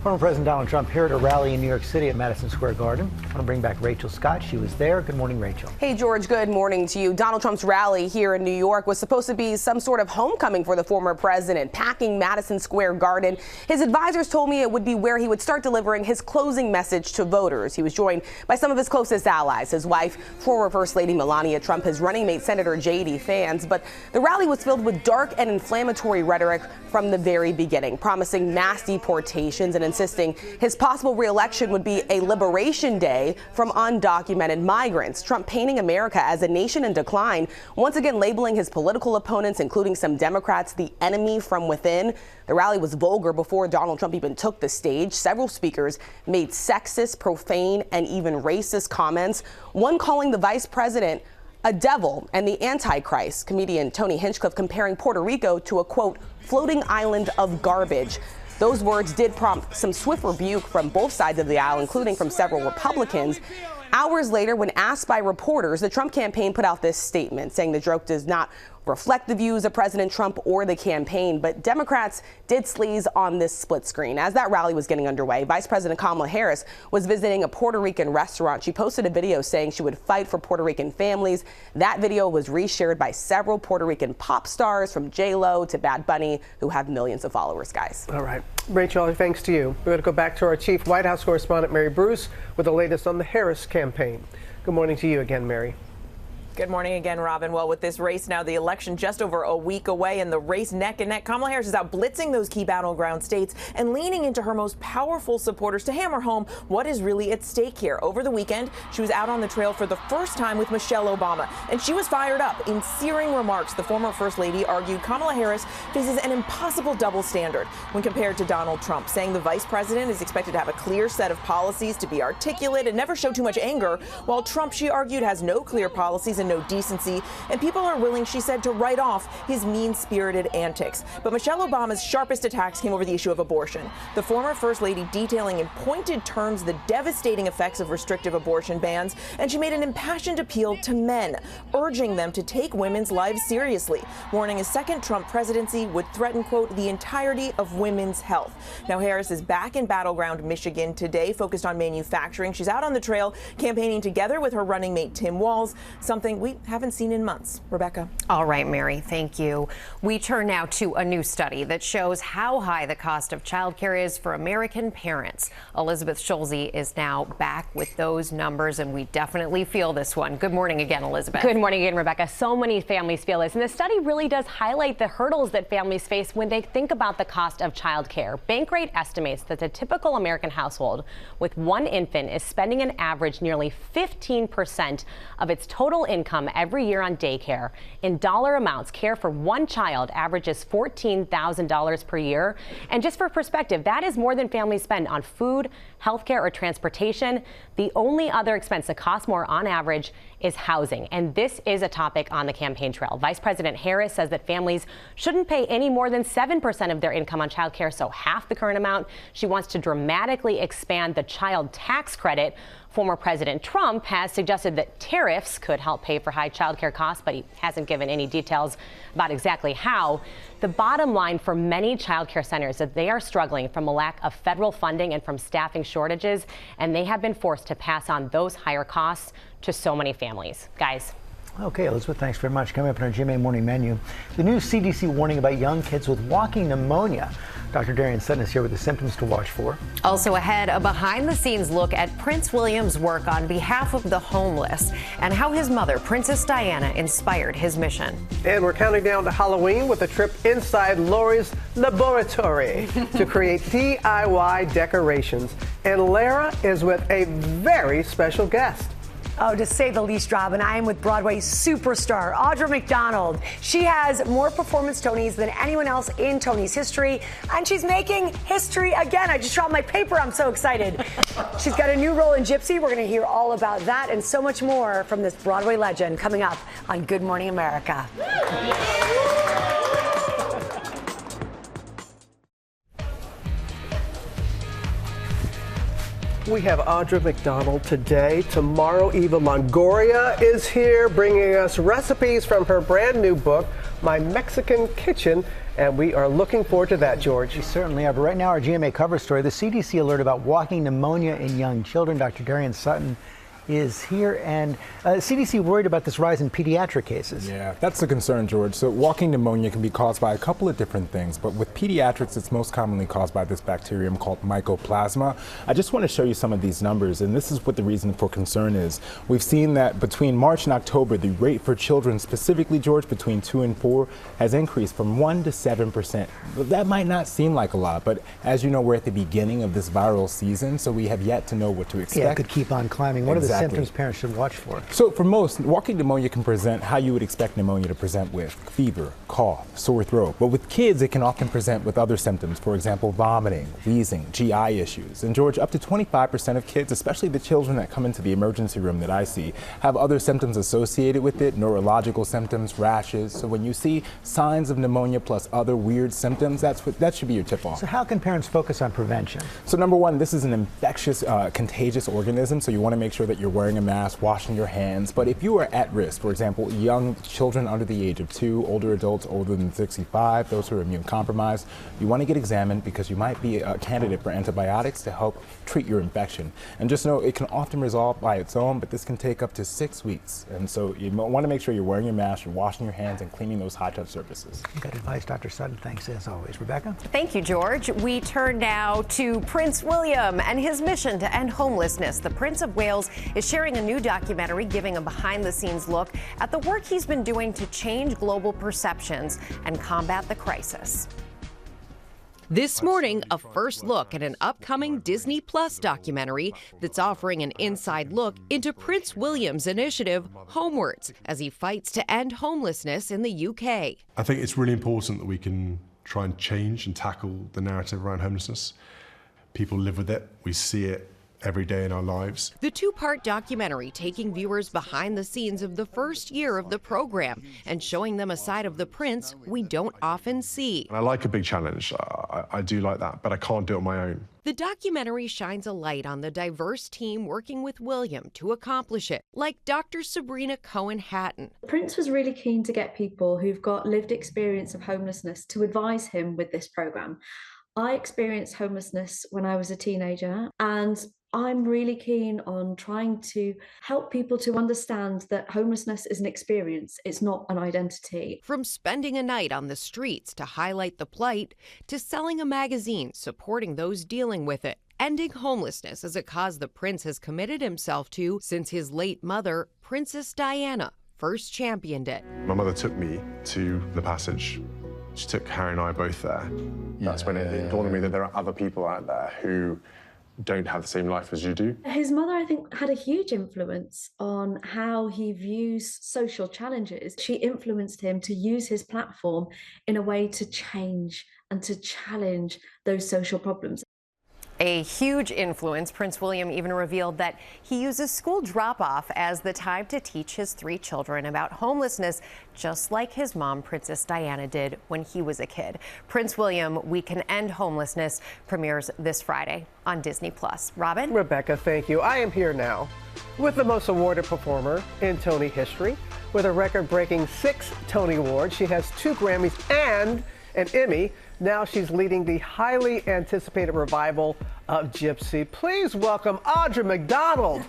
Former President Donald Trump here at a rally in New York City at Madison Square Garden. I want to bring back Rachel Scott. She was there. Good morning, Rachel. Hey, George. Good morning to you. Donald Trump's rally here in New York was supposed to be some sort of homecoming for the former president, packing Madison Square Garden. His advisors told me it would be where he would start delivering his closing message to voters. He was joined by some of his closest allies, his wife, former First Lady Melania Trump, his running mate, Senator J.D. Vance. But the rally was filled with dark and inflammatory rhetoric from the very beginning, promising mass deportations and insisting his possible re-election would be a liberation day from undocumented migrants. Trump painting America as a nation in decline, once again labeling his political opponents, including some Democrats, the enemy from within. The rally was vulgar before Donald Trump even took the stage. Several speakers made sexist, profane, and even racist comments, one calling the vice president a devil and the Antichrist. Comedian Tony Hinchcliffe comparing Puerto Rico to a, quote, floating island of garbage. Those words did prompt some swift rebuke from both sides of the aisle, including from several Republicans. Hours later, when asked by reporters, the Trump campaign put out this statement saying the joke does not reflect the views of President Trump or the campaign. But Democrats did sleaze on this split screen. As that rally was getting underway, Vice President Kamala Harris was visiting a Puerto Rican restaurant. She posted a video saying she would fight for Puerto Rican families. That video was reshared by several Puerto Rican pop stars, from J-Lo to Bad Bunny, who have millions of followers, guys. All right. Rachel, thanks to you. We're going to go back to our chief White House correspondent, Mary Bruce, with the latest on the Harris campaign. Good morning to you again, Mary. Good morning again, Robin. Well, with this race now, the election just over a week away and the race neck and neck, Kamala Harris is out blitzing those key battleground states and leaning into her most powerful supporters to hammer home what is really at stake here. Over the weekend, she was out on the trail for the first time with Michelle Obama, and she was fired up. In searing remarks, the former First Lady argued Kamala Harris faces an impossible double standard when compared to Donald Trump, saying the vice president is expected to have a clear set of policies, to be articulate and never show too much anger, while Trump, she argued, has no clear policies and no decency, and people are willing, she said, to write off his mean-spirited antics. But Michelle Obama's sharpest attacks came over the issue of abortion. The former First Lady detailing in pointed terms the devastating effects of restrictive abortion bans, and she made an impassioned appeal to men, urging them to take women's lives seriously, warning a second Trump presidency would threaten, quote, the entirety of women's health. Now, Harris is back in battleground Michigan today, focused on manufacturing. She's out on the trail campaigning together with her running mate Tim Walz, something we haven't seen in months. Rebecca. All right, Mary, thank you. We turn now to a new study that shows how high the cost of childcare is for American parents. Elizabeth Schulze is now back with those numbers, and we definitely feel this one. Good morning again, Elizabeth. Good morning again, Rebecca. So many families feel this, and the study really does highlight the hurdles that families face when they think about the cost of childcare. Bankrate estimates that the typical American household with one infant is spending an average nearly 15% of its total income every year on daycare. In dollar amounts, care for one child averages $14,000 per year. And just for perspective, that is more than families spend on food, healthcare, or transportation. The only other expense that costs more on average is housing. And this is a topic on the campaign trail. Vice President Harris says that families shouldn't pay any more than 7% of their income on childcare, so half the current amount. She wants to dramatically expand the child tax credit. Former President Trump has suggested that tariffs could help pay for high child care costs, but he hasn't given any details about exactly how. The bottom line for many child care centers is that they are struggling from a lack of federal funding and from staffing shortages, and they have been forced to pass on those higher costs to so many families. Guys. Okay, Elizabeth, thanks very much. Coming up in our GMA morning menu, the new CDC warning about young kids with walking pneumonia. Dr. Darien Sutton is here with the symptoms to watch for. Also ahead, a behind-the-scenes look at Prince William's work on behalf of the homeless and how his mother, Princess Diana, inspired his mission. And we're counting down to Halloween with a trip inside Lori's laboratory to create DIY decorations. And Lara is with a very special guest. Oh, to say the least, Robin, I am with Broadway superstar Audra McDonald. She has more performance Tonys than anyone else in Tony's history, and she's making history again. I just dropped my paper. I'm so excited. She's got a new role in Gypsy. We're going to hear all about that and so much more from this Broadway legend coming up on Good Morning America. We have Audra McDonald today. Tomorrow, Eva Longoria is here bringing us recipes from her brand new book, My Mexican Kitchen, and we are looking forward to that, George. We certainly are. But right now, our GMA cover story, the CDC alert about walking pneumonia in young children. Dr. Darien Sutton is here, and CDC worried about this rise in pediatric cases. Yeah, that's the concern, George. So walking pneumonia can be caused by a couple of different things, but with pediatrics, it's most commonly caused by this bacterium called mycoplasma. I just want to show you some of these numbers, and this is what the reason for concern is. We've seen that between March and October, the rate for children, specifically, George, between 2 and 4, has increased from 1 to 7%. That might not seem like a lot, but as you know, we're at the beginning of this viral season, so we have yet to know what to expect. Yeah, it could keep on climbing. What are the Exactly. symptoms parents should watch for? So for most, walking pneumonia can present how you would expect pneumonia to present with fever, cough, sore throat. But with kids, it can often present with other symptoms, for example, vomiting, wheezing, GI issues. And George, up to 25% of kids, especially the children that come into the emergency room that I see, have other symptoms associated with it, neurological symptoms, rashes. So when you see signs of pneumonia plus other weird symptoms, that should be your tip-off. So how can parents focus on prevention? So number one, this is an infectious, contagious organism, so you want to make sure that you're wearing a mask, washing your hands. But if you are at risk, for example, young children under the age of 2, older adults older than 65, those who are immune compromised, you want to get examined because you might be a candidate for antibiotics to help treat your infection. And just know it can often resolve by its own, but this can take up to 6 weeks. And so you want to make sure you're wearing your mask, you're washing your hands, and cleaning those high-touch surfaces. Good advice, Dr. Sutton. Thanks as always. Rebecca? Thank you, George. We turn now to Prince William and his mission to end homelessness. The Prince of Wales is sharing a new documentary giving a behind-the-scenes look at the work he's been doing to change global perceptions and combat the crisis. This morning, a first look at an upcoming Disney Plus documentary that's offering an inside look into Prince William's initiative, Homewards, as he fights to end homelessness in the UK. I think it's really important that we can try and change and tackle the narrative around homelessness. People live with it. We see it every day in our lives. The two-part documentary taking viewers behind the scenes of the first year of the program and showing them a side of the prince we don't often see. And I like a big challenge. I do like that, but I can't do it on my own. The documentary shines a light on the diverse team working with William to accomplish it, like Dr. Sabrina Cohen-Hatton. Prince was really keen to get people who've got lived experience of homelessness to advise him with this program. I experienced homelessness when I was a teenager, and I'm really keen on trying to help people to understand that homelessness is an experience, it's not an identity. From spending a night on the streets to highlight the plight, to selling a magazine supporting those dealing with it, ending homelessness is a cause the prince has committed himself to since his late mother, Princess Diana, first championed it. My mother took me to the Passage. She took Harry and I both there. That's when it dawned on me that there are other people out there who don't have the same life as you do. His mother, I think, had a huge influence on how he views social challenges. She influenced him to use his platform in a way to change and to challenge those social problems. A huge influence. Prince William even revealed that he uses school drop-off as the time to teach his 3 children about homelessness, just like his mom, Princess Diana, did when he was a kid. Prince William, We Can End Homelessness, premieres this Friday on Disney+. Robin? Rebecca, thank you. I am here now with the most awarded performer in Tony history. With a record-breaking 6 Tony Awards, she has 2 Grammys and an Emmy. Now she's leading the highly anticipated revival of Gypsy. Please welcome Audra McDonald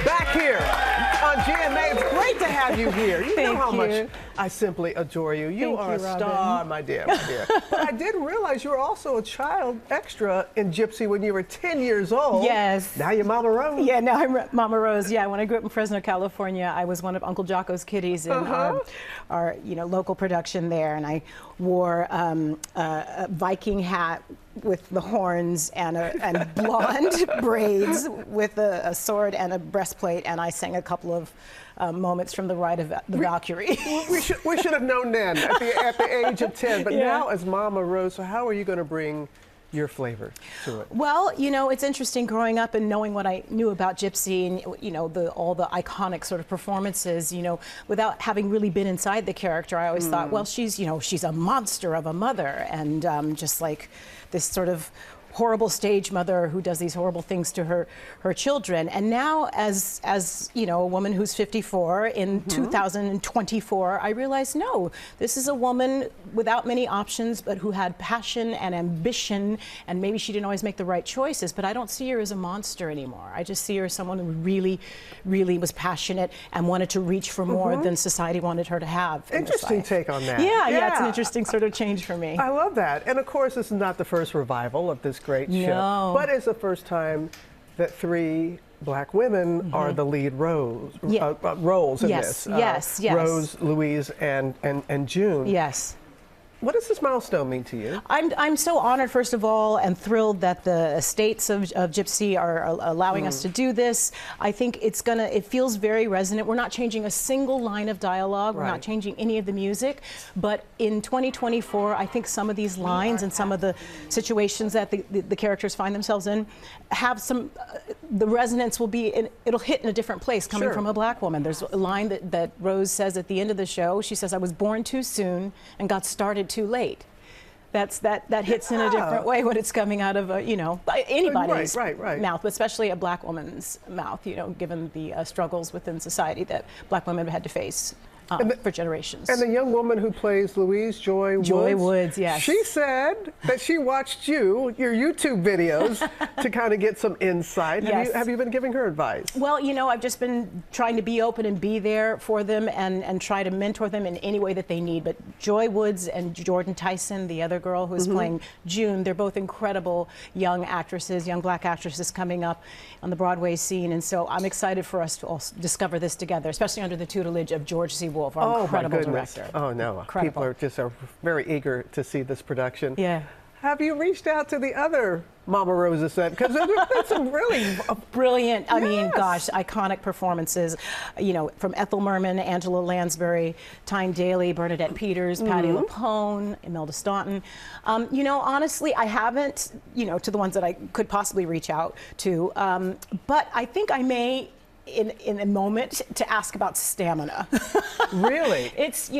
back here on GMA. It's great to have you here. You know how much I simply adore you. You are a star, my dear, my dear. But I didn't realize you were also a child extra in Gypsy when you were 10 years old. Yes. Now you're Mama Rose. Yeah, now I'm Mama Rose. Yeah, when I grew up in Fresno, California, I was one of Uncle Jocko's kiddies in our local production there, and I wore a Viking hat with the horns and blonde braids with a sword and a breastplate, and I sang a couple of moments from the Ride of the Valkyrie. We should have known then at the age of 10, but now as Mama Rose, so how are you going to bring your flavor to it? Well, it's interesting growing up and knowing what I knew about Gypsy and, all the iconic sort of performances, without having really been inside the character. I always thought, well, she's a monster of a mother, and just like this sort of horrible stage mother who does these horrible things to her children. And now as a woman who's 54 in 2024, I realized, no, this is a woman without many options, but who had passion and ambition, and maybe she didn't always make the right choices, but I don't see her as a monster anymore. I just see her as someone who really, really was passionate and wanted to reach for more than society wanted her to have. Interesting take on that. Yeah, it's an interesting sort of change for me. I love that. And of course, this is not the first revival of this great show, but it's the first time that 3 Black women are the lead roles in this. Yes. Rose, Louise, and June. Yes. What does this milestone mean to you? I'm so honored, first of all, and thrilled that the estates of Gypsy are allowing us to do this. I think it feels very resonant. We're not changing a single line of dialogue. We're not changing any of the music. But in 2024, I think some of these lines and some of the situations that the characters find themselves in have some, the resonance will be, it'll hit in a different place coming from a black woman. There's a line that Rose says at the end of the show. She says, "I was born too soon and got started too late." That hits in a different way when it's coming out of anybody's mouth, but especially a black woman's mouth, given the struggles within society that black women have had to face for generations. And the young woman who plays Louise, Joy Woods, yes. She said that she watched your YouTube videos to kind of get some insight. Yes. Have you been giving her advice? Well, I've just been trying to be open and be there for them and try to mentor them in any way that they need. But Joy Woods and Jordan Tyson, the other girl who's playing June, they're both incredible young actresses, young black actresses coming up on the Broadway scene. And so I'm excited for us to also discover this together, especially under the tutelage of George C. Wolfe, our incredible director. Oh, no. Incredible. People are very eager to see this production. Yeah. Have you reached out to the other Mama Rosa set? Because there's some really brilliant, I mean, gosh, iconic performances, from Ethel Merman, Angela Lansbury, Tyne Daly, Bernadette Peters, Patti LuPone, Imelda Staunton. Honestly, I haven't, to the ones that I could possibly reach out to, but I think I may, in a moment, to ask about stamina. Really? It's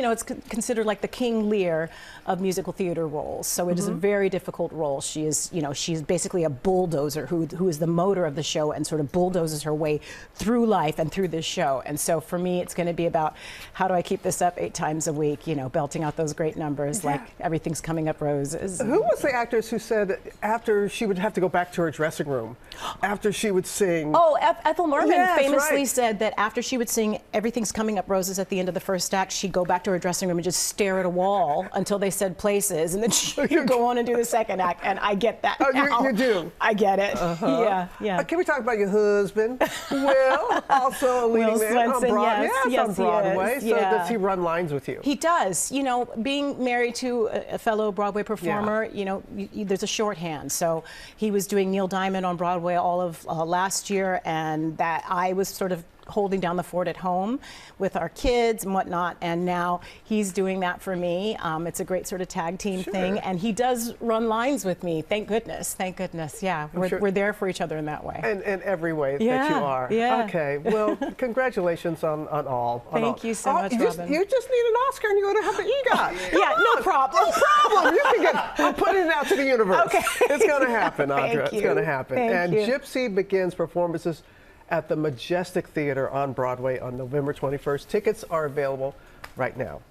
considered like the King Lear of musical theater roles. So it is a very difficult role. She is, she's basically a bulldozer who is the motor of the show and sort of bulldozes her way through life and through this show. And so for me, it's going to be about how do I keep this up 8 times a week, belting out those great numbers like Everything's Coming Up Roses. Who was the actress who said after she would have to go back to her dressing room, after she would sing? Oh, Ethel Merman famously said that after she would sing Everything's Coming Up Roses at the end of the first act, she'd go back to her dressing room and just stare at a wall until they said places, and then she'd go on and do the second act. And I get that. Oh, you do? I get it. Yeah. Can we talk about your husband, Will? Also a leading man on Broadway. Yes, on Broadway. He is. So does he run lines with you? He does. Being married to a fellow Broadway performer, there's a shorthand. So he was doing Neil Diamond on Broadway all of last year, and that I was sort of holding down the fort at home with our kids and whatnot, and now he's doing that for me. It's a great sort of tag team thing, and he does run lines with me. Thank goodness. Yeah, we're there for each other in that way. And in every way that you are. Yeah. Okay. Well, congratulations on all. Thank you so much, Robin. You just need an Oscar and you're going to have the EGOT. Yeah, no problem. No problem. You can I'm putting it out to the universe. Okay. It's going to happen, Audra. Thank you. It's going to happen. Thank you. Gypsy begins performances at the Majestic Theater on Broadway on November 21st. Tickets are available right now.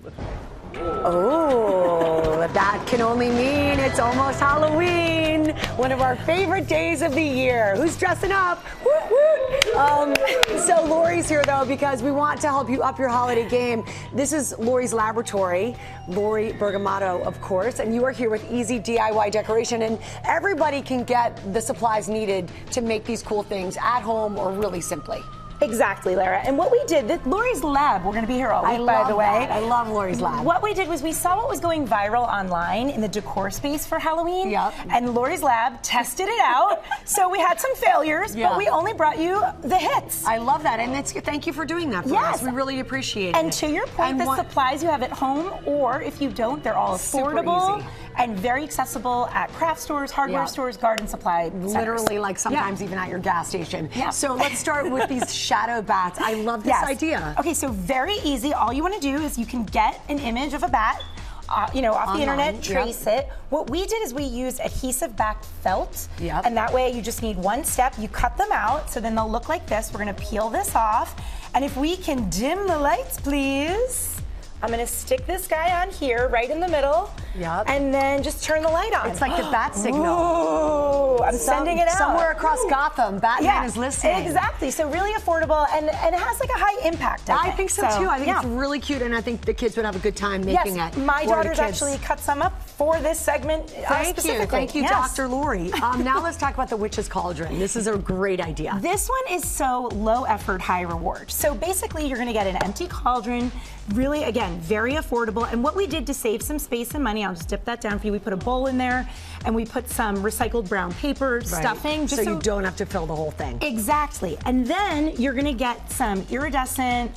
Oh, that can only mean it's almost Halloween, one of our favorite days of the year. Who's dressing up? Woot, woot. So Lori's here, though, because we want to help you up your holiday game. This is Lori's laboratory, Lori Bergamotto, of course, and you are here with easy DIY decoration, and everybody can get the supplies needed to make these cool things at home or really simply. Exactly, Lara. And what we did, Lori's Lab, we're going to be here all week, by the way. I love Lori's Lab. What we did was we saw what was going viral online in the decor space for Halloween. Yep. And Lori's Lab tested it out. So we had some failures, but we only brought you the hits. I love that. And thank you for doing that for us. We really appreciate it. And to your point, the supplies you have at home, or if you don't, they're all affordable and very accessible at craft stores, hardware stores, garden supply centers. Literally, like sometimes even at your gas station. So let's start with these shadow bats. I love this idea. Okay, so very easy. All you want to do is you can get an image of a bat, off the internet, trace it. What we did is we used adhesive-backed felt, and that way you just need one step. You cut them out, so then they'll look like this. We're going to peel this off, and if we can dim the lights, please. I'm going to stick this guy on here, right in the middle, and then just turn the light on. It's like the bat signal. Ooh, I'm sending it out. Somewhere across Gotham, Batman is listening. Exactly, so really affordable, and it has like a high impact, I think. So too. I think it's really cute, and I think the kids would have a good time making it. My daughter's actually cut some up for this segment specifically. Thank you, Dr. Lori. Now let's talk about the Witch's Cauldron. This is a great idea. This one is so low effort, high reward. So basically, you're going to get an empty cauldron, really, again, very affordable. And what we did to save some space and money, honey, I'll just dip that down for you. We put a bowl in there, and we put some recycled brown paper stuffing. Just so you don't have to fill the whole thing. Exactly. And then you're gonna get some iridescent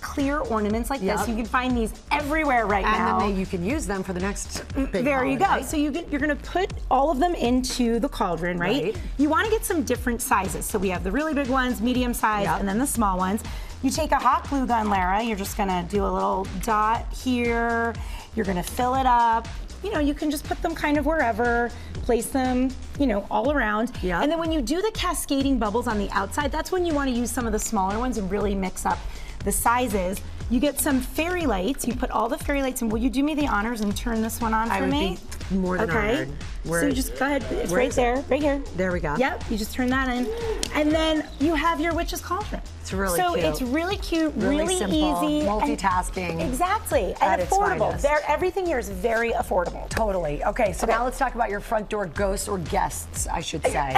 clear ornaments like this. You can find these everywhere right now. And then you can use them for the next big There you go. holiday. So you're gonna put all of them into the cauldron, right? You wanna get some different sizes. So we have the really big ones, medium size, and then the small ones. You take a hot glue gun, Lara. You're just gonna do a little dot here. You're gonna fill it up. You know, you can just put them kind of wherever, place them, you know, all around. And then when you do the cascading bubbles on the outside, that's when you want to use some of the smaller ones and really mix up the sizes. You get some fairy lights. You put all the fairy lights in. Will you do me the honors and turn this one on for me? I would be more than honored. So you just go ahead. It's right there, right here. There we go. Yep. You just turn that in, and then you have your witch's cauldron. It's really cute. cute. So it's really cute, really simple, easy, multitasking. Exactly, and affordable. Everything here is very affordable. Totally. Okay, so now let's talk about your front door ghosts or guests, I should say.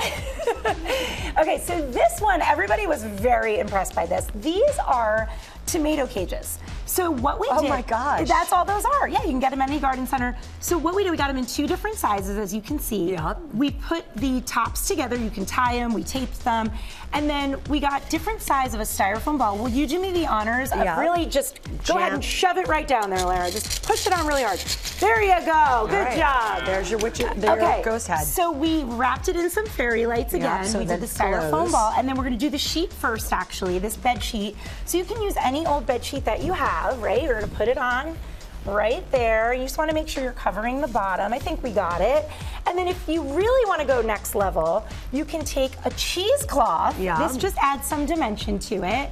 Okay, so this one, everybody was very impressed by this. These are tomato cages. So what we did— Oh my gosh. That's all those are. Yeah, you can get them at any garden center. So what we did, we got them in 2 different sizes, as you can see. We put the tops together. You can tie them. We taped them. And then we got different size of a styrofoam ball. Will you do me the honors of really just go ahead and shove it right down there, Lara. Just push it on really hard. There you go. Good job. There's your your ghost head. So we wrapped it in some fairy lights again. so we that did the it styrofoam glows. ball, and then we're going to do the sheet first, actually, this bed sheet. So you can use any old bed sheet that you have, right? We're going to put it on right there. You just want to make sure you're covering the bottom. I think we got it. And then if you really want to go next level, you can take a cheesecloth. This just adds some dimension to it.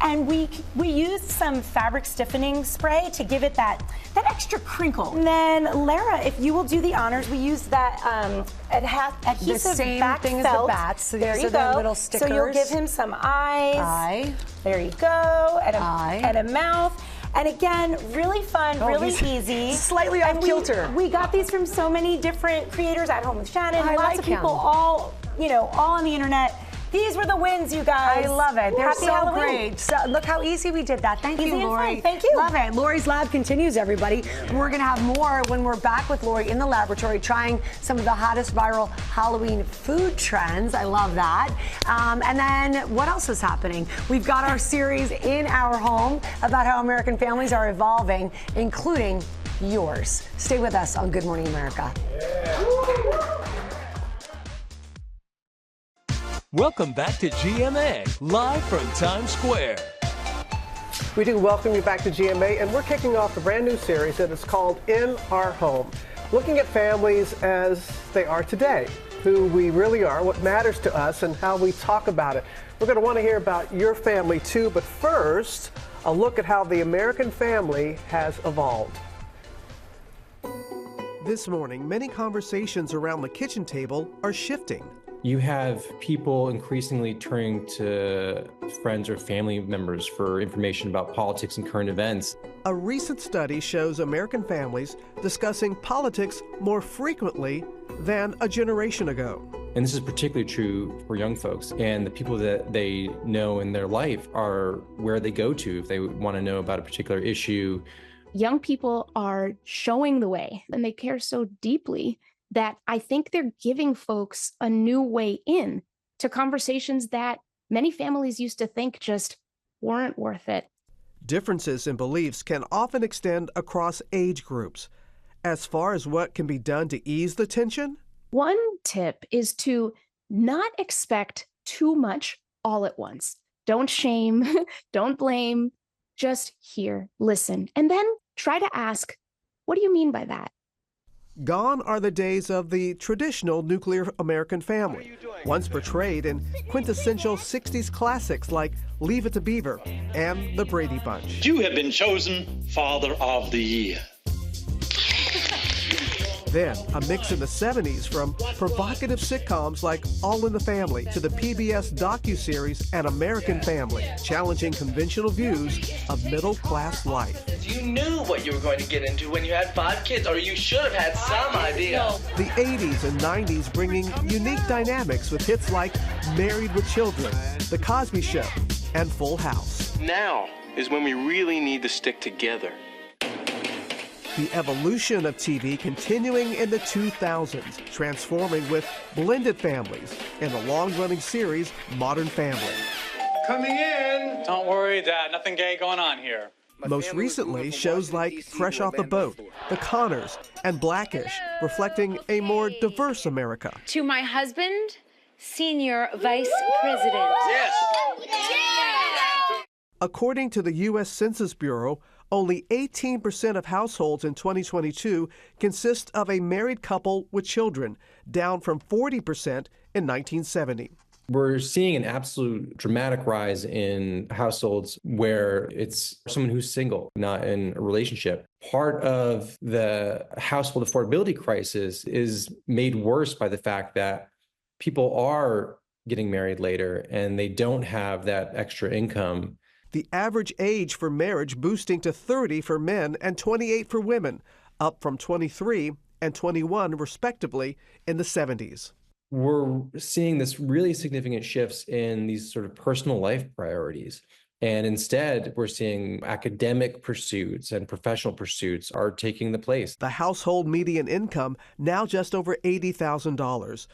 And we used some fabric stiffening spray to give it that extra crinkle. And then Lara, if you will do the honors, we used that adhesive the same back thing felt. as the bats. So there these you are the go. little stickers. So you'll give him some eyes. Eye. There you go. And a mouth. And again, really fun, really easy. Slightly off kilter. We got these from so many different creators. At Home with Shannon. I Lots like of people, him. all on the internet. These were the wins, you guys. I love it. They're Happy so Halloween. great. So look how easy we did that. Thank Easy you, and Lori. fun. Thank you. Love it. Lori's Lab continues, everybody. We're going to have more when we're back with Lori in the laboratory trying some of the hottest viral Halloween food trends. I love that. And then what else is happening? We've got our series In Our Home about how American families are evolving, including yours. Stay with us on Good Morning America. Welcome back to GMA, live from Times Square. We do welcome you back to GMA, and we're kicking off a brand new series that is called In Our Home, looking at families as they are today, who we really are, what matters to us, and how we talk about it. We're going to want to hear about your family too, but first, a look at how the American family has evolved. This morning, many conversations around the kitchen table are shifting. You have people increasingly turning to friends or family members for information about politics and current events. A recent study shows American families discussing politics more frequently than a generation ago. And this is particularly true for young folks. And the people that they know in their life are where they go to if they want to know about a particular issue. Young people are showing the way, and they care so deeply that I think they're giving folks a new way in to conversations that many families used to think just weren't worth it. Differences in beliefs can often extend across age groups. As far as what can be done to ease the tension? One tip is to not expect too much all at once. Don't shame, don't blame, just hear, listen, and then try to ask, what do you mean by that? Gone are the days of the traditional nuclear American family, once portrayed in quintessential 60s classics like Leave It to Beaver and The Brady Bunch. You have been chosen Father of the Year. Then, a mix in the 70s from provocative sitcoms like All in the Family to the PBS docuseries An American Family, challenging conventional views of middle-class life. You knew what you were going to get into when you had 5 kids, or you should have had some idea. The 80s and 90s bringing unique dynamics with hits like Married with Children, The Cosby Show, and Full House. Now is when we really need to stick together. The evolution of TV continuing in the 2000s, transforming with blended families in the long-running series Modern Family. Coming in. Don't worry, Dad. Nothing gay going on here. Most recently, shows like Fresh Off the Boat, The Connors, and Blackish, reflecting a more diverse America. To my husband, Senior Vice President. Yes. According to the U.S. Census Bureau, only 18% of households in 2022 consist of a married couple with children, down from 40% in 1970. We're seeing an absolute dramatic rise in households where it's someone who's single, not in a relationship. Part of the household affordability crisis is made worse by the fact that people are getting married later and they don't have that extra income. The average age for marriage boosting to 30 for men and 28 for women, up from 23 and 21 respectively in the 70s. We're seeing this really significant shifts in these sort of personal life priorities. And instead, we're seeing academic pursuits and professional pursuits are taking the place. The household median income now just over $80,000.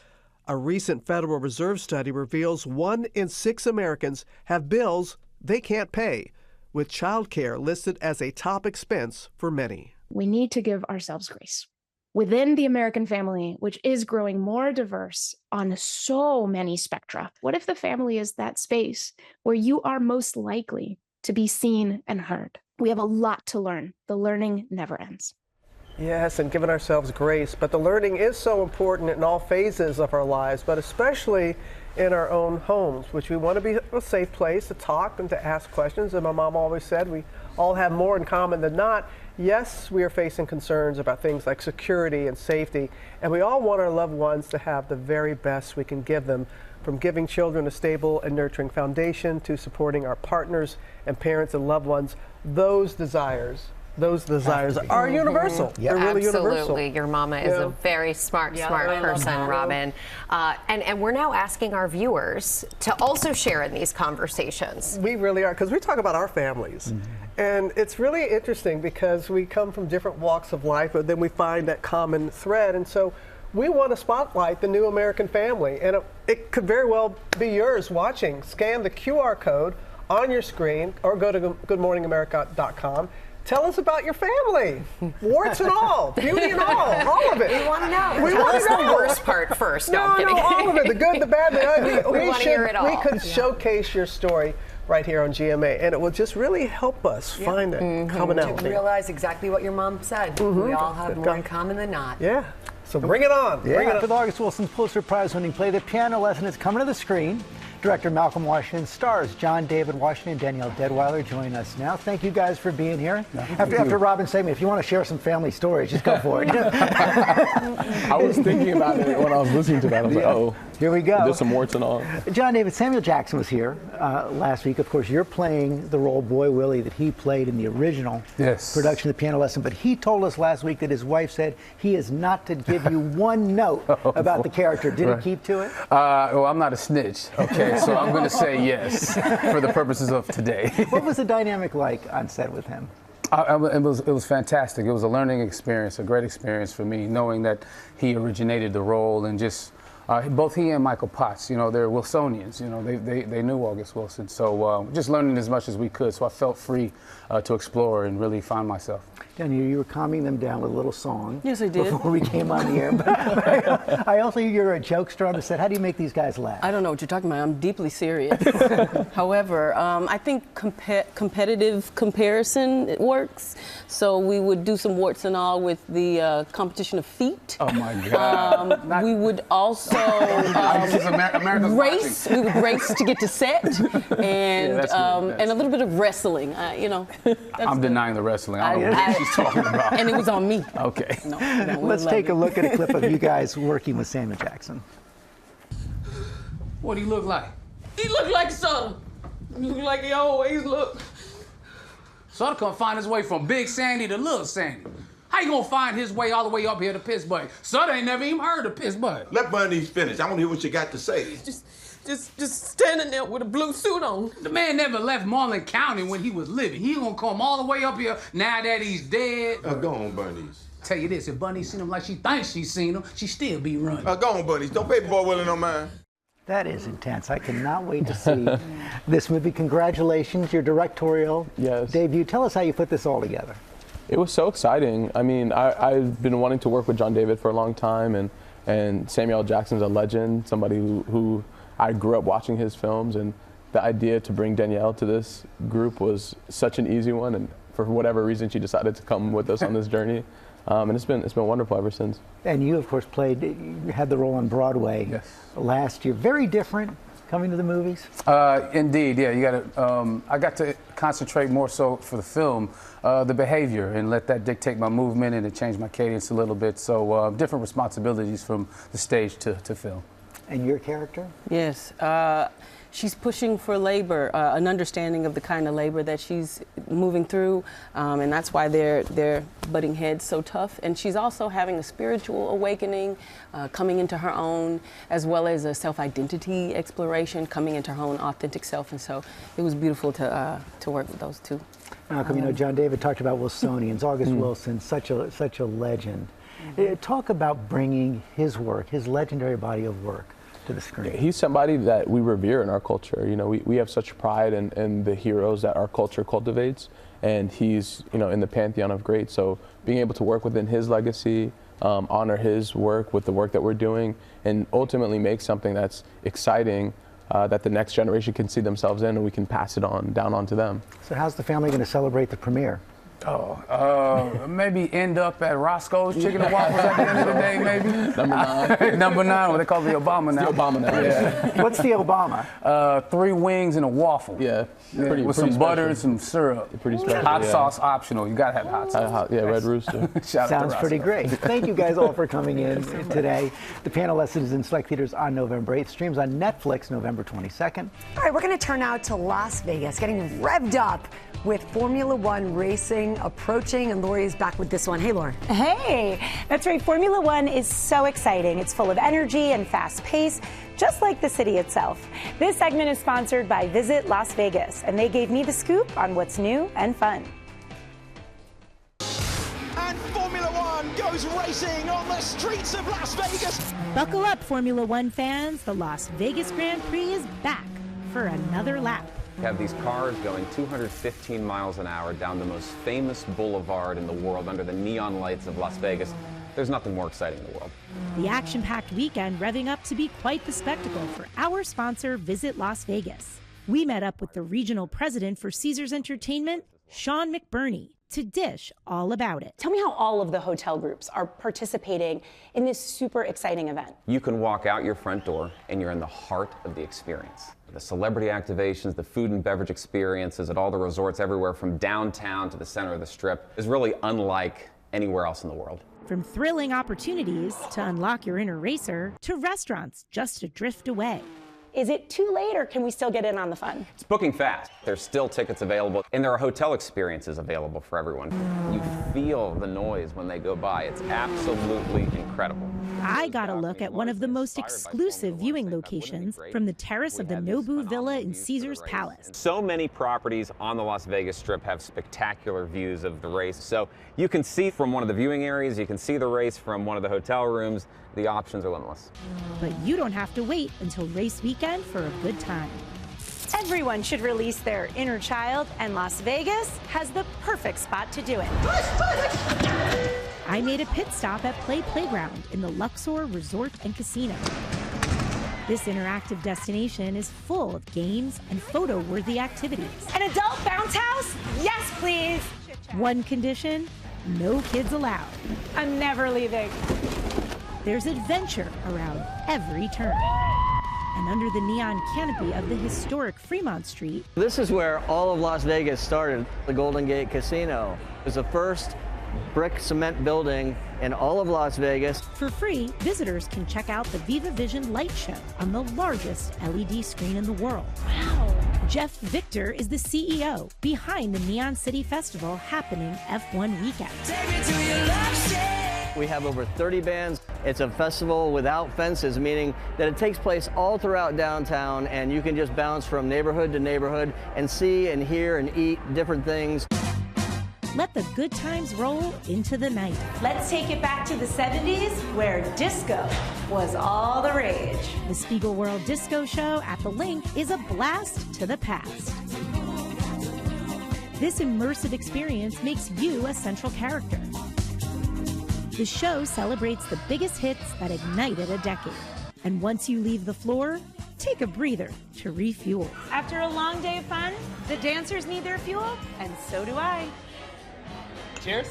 A recent Federal Reserve study reveals 1 in 6 Americans have bills they can't pay, with childcare listed as a top expense for many. We need to give ourselves grace. Within the American family, which is growing more diverse on so many spectra, what if the family is that space where you are most likely to be seen and heard? We have a lot to learn. The learning never ends. Yes, and giving ourselves grace. But the learning is so important in all phases of our lives, but especially in our own homes, which we want to be a safe place to talk and to ask questions. And my mom always said we all have more in common than not. Yes, we are facing concerns about things like security and safety, and we all want our loved ones to have the very best we can give them, from giving children a stable and nurturing foundation to supporting our partners and parents and loved ones. Those desires are universal. Yeah, they're really absolutely. universal. Your mama is a very smart person, Robin. And we're now asking our viewers to also share in these conversations. We really are, because we talk about our families. And it's really interesting because we come from different walks of life, but then we find that common thread. And so we want to spotlight the new American family. And it could very well be yours watching. Scan the QR code on your screen or go to goodmorningamerica.com. Tell us about your family, warts and all, beauty and all of it. We want to know. We Tell want us to know the worst part first. No, all of it, the good, the bad, the ugly. We want to hear it all. We could showcase your story right here on GMA, and it will just really help us find that commonality. To realize exactly what your mom said. We all have more in common than not. Yeah. So bring it on. Yeah, Bring it for on. the August Wilson Pulitzer Prize-winning play, The Piano Lesson, is coming to the screen. Director Malcolm Washington, stars John David Washington, Danielle Deadweiler join us now. Thank you guys for being here. After Robin's segment, if you want to share some family stories, just go for it. I was thinking about it when I was listening to that. I was like, oh, here we go. There's some warts and all. John David, Samuel Jackson was here last week. Of course, you're playing the role Boy Willie that he played in the original production of The Piano Lesson. But he told us last week that his wife said he is not to give you one note about the character. Did he keep to it? Well, I'm not a snitch, okay? So I'm going to say yes for the purposes of today. What was the dynamic like on set with him? It was fantastic. It was a learning experience, a great experience for me, knowing that he originated the role and just both he and Michael Potts, they're Wilsonians. They knew August Wilson. So just learning as much as we could. So I felt free to explore and really find myself. Daniel, you were calming them down with a little song. Yes, I did. Before we came on the air. But I also hear you're a jokester on the set. How do you make these guys laugh? I don't know what you're talking about. I'm deeply serious. However, I think competitive comparison works. So we would do some warts and all with the competition of feet. Oh my God. We would also race. We would race to get to set, and and a little bit of wrestling. I'm denying the wrestling. I don't know what she's talking about. And it was on me. Okay. No, Let's take a look at a clip of you guys working with Samuel Jackson. What do he look like? He look like Sutter. He look like he always look. Sutter come find his way from Big Sandy to Little Sandy. How you gonna find his way all the way up here to Pittsburgh? Sutter ain't never even heard of Pittsburgh. Let Bernice finish. I want to hear what you got to say. Just just standing there with a blue suit on. The man never left Marlin County when he was living. He gonna come all the way up here now that he's dead. Go on, Bunnies. Tell you this, if Bunny seen him like she thinks she seen him, she still be running. Go on, Bunnies. Don't pay boy Willie no mind. That is intense. I cannot wait to see this movie. Congratulations, your directorial debut. Tell us how you put this all together. It was so exciting. I mean, I've been wanting to work with John David for a long time, and Samuel L. Jackson's a legend, somebody who I grew up watching his films, and the idea to bring Danielle to this group was such an easy one, and for whatever reason, she decided to come with us on this journey. And it's been wonderful ever since. And you, of course, you had the role on Broadway last year. Very different coming to the movies? Indeed, yeah. You got to. I got to concentrate more so for the film, the behavior, and let that dictate my movement, and it changed my cadence a little bit. So different responsibilities from the stage to film. And your character? Yes. She's pushing for labor, an understanding of the kind of labor that she's moving through, and that's why they're butting heads so tough. And she's also having a spiritual awakening, coming into her own, as well as a self-identity exploration, coming into her own authentic self. And so it was beautiful to work with those two. Malcolm, John David talked about Wilsonians. August Wilson, such a legend. Talk about bringing his work, his legendary body of work, to the screen. He's somebody that we revere in our culture. We have such pride in the heroes that our culture cultivates, and he's in the pantheon of greats. So being able to work within his legacy, honor his work with the work that we're doing, and ultimately make something that's exciting that the next generation can see themselves in, and we can pass it on down onto them. So how's the family going to celebrate the premiere? Maybe end up at Roscoe's Chicken and Waffles at the end of the day, maybe. Number 9. Number 9, what they call the Obama now. The Obama now. Yeah. What's the Obama? 3 wings and a waffle. Yeah. With some butter and some syrup. Pretty special. Hot sauce optional. You gotta have hot sauce. Red Rooster. Sounds pretty great. Thank you guys all for coming in today. The panel lesson is in select theaters on November 8th. Streams on Netflix November 22nd. All right, we're going to turn out to Las Vegas, getting revved up with Formula One racing approaching, and Lori is back with this one. Hey, Lori. Hey, that's right. Formula One is so exciting. It's full of energy and fast pace, just like the city itself. This segment is sponsored by Visit Las Vegas, and they gave me the scoop on what's new and fun. And Formula One goes racing on the streets of Las Vegas. Buckle up, Formula One fans. The Las Vegas Grand Prix is back for another lap. We have these cars going 215 miles an hour down the most famous boulevard in the world under the neon lights of Las Vegas. There's nothing more exciting in the world. The action-packed weekend revving up to be quite the spectacle for our sponsor, Visit Las Vegas. We met up with the regional president for Caesars Entertainment, Sean McBurney, to dish all about it. Tell me how all of the hotel groups are participating in this super exciting event. You can walk out your front door and you're in the heart of the experience. The celebrity activations, the food and beverage experiences at all the resorts everywhere from downtown to the center of the Strip is really unlike anywhere else in the world. From thrilling opportunities to unlock your inner racer to restaurants just a drift away. Is it too late, or can we still get in on the fun? It's booking fast. There's still tickets available, and there are hotel experiences available for everyone. You feel the noise when they go by. It's absolutely incredible. I got a look at one of the most exclusive viewing locations from the terrace of the Nobu Villa in Caesars Palace. So many properties on the Las Vegas Strip have spectacular views of the race. So you can see from one of the viewing areas, you can see the race from one of the hotel rooms. The options are limitless. But you don't have to wait until race weekend for a good time. Everyone should release their inner child, and Las Vegas has the perfect spot to do it. I made a pit stop at Play Playground in the Luxor Resort and Casino. This interactive destination is full of games and photo-worthy activities. An adult bounce house? Yes, please. One condition, no kids allowed. I'm never leaving. There's adventure around every turn. And under the neon canopy of the historic Fremont Street. This is where all of Las Vegas started, the Golden Gate Casino. It was the first brick cement building in all of Las Vegas. For free, visitors can check out the Viva Vision light show on the largest LED screen in the world. Wow. Jeff Victor is the CEO behind the Neon City Festival happening F1 weekend. We have over 30 bands. It's a festival without fences, meaning that it takes place all throughout downtown, and you can just bounce from neighborhood to neighborhood and see and hear and eat different things. Let the good times roll into the night. Let's take it back to the 70s, where disco was all the rage. The Spiegel World Disco Show at the Link is a blast to the past. This immersive experience makes you a central character. The show celebrates the biggest hits that ignited a decade. And once you leave the floor, take a breather to refuel. After a long day of fun, the dancers need their fuel, and so do I. Cheers.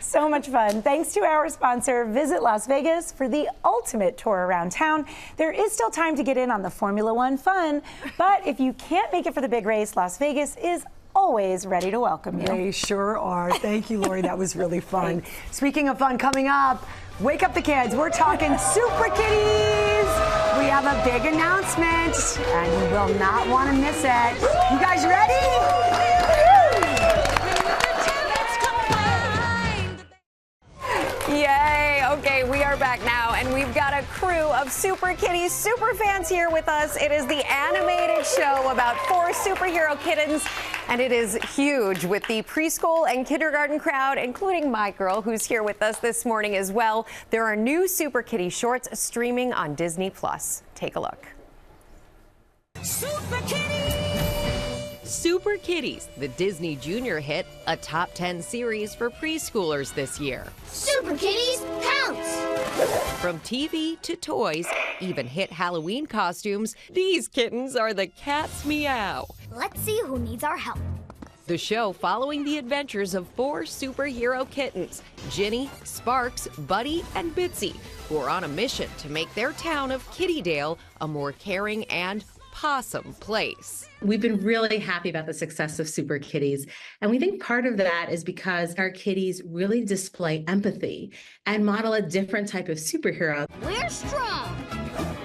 So much fun. Thanks to our sponsor, Visit Las Vegas, for the ultimate tour around town. There is still time to get in on the Formula One fun, but if you can't make it for the big race, Las Vegas is always ready to welcome you. They sure are. Thank you, Lori. That was really fun. Speaking of fun, coming up, wake up the kids. We're talking Super Kitties. We have a big announcement, and you will not want to miss it. You guys ready? Yay! Okay, we are back now, and we've got a crew of Super Kitties super fans here with us. It is the animated show about 4 superhero kittens, and it is huge with the preschool and kindergarten crowd, including my girl, who's here with us this morning as well. There are new Super Kitty shorts streaming on Disney+. Take a look. Super Kitties! Super Kitties, the Disney Junior hit, a top 10 series for preschoolers this year. Super Kitties pounce! From TV to toys, even hit Halloween costumes, these kittens are the cat's meow. Let's see who needs our help. The show following the adventures of 4 superhero kittens, Ginny, Sparks, Buddy, and Bitsy, who are on a mission to make their town of Kittydale a more caring and possum place. We've been really happy about the success of Super Kitties, and we think part of that is because our kitties really display empathy and model a different type of superhero. We're strong.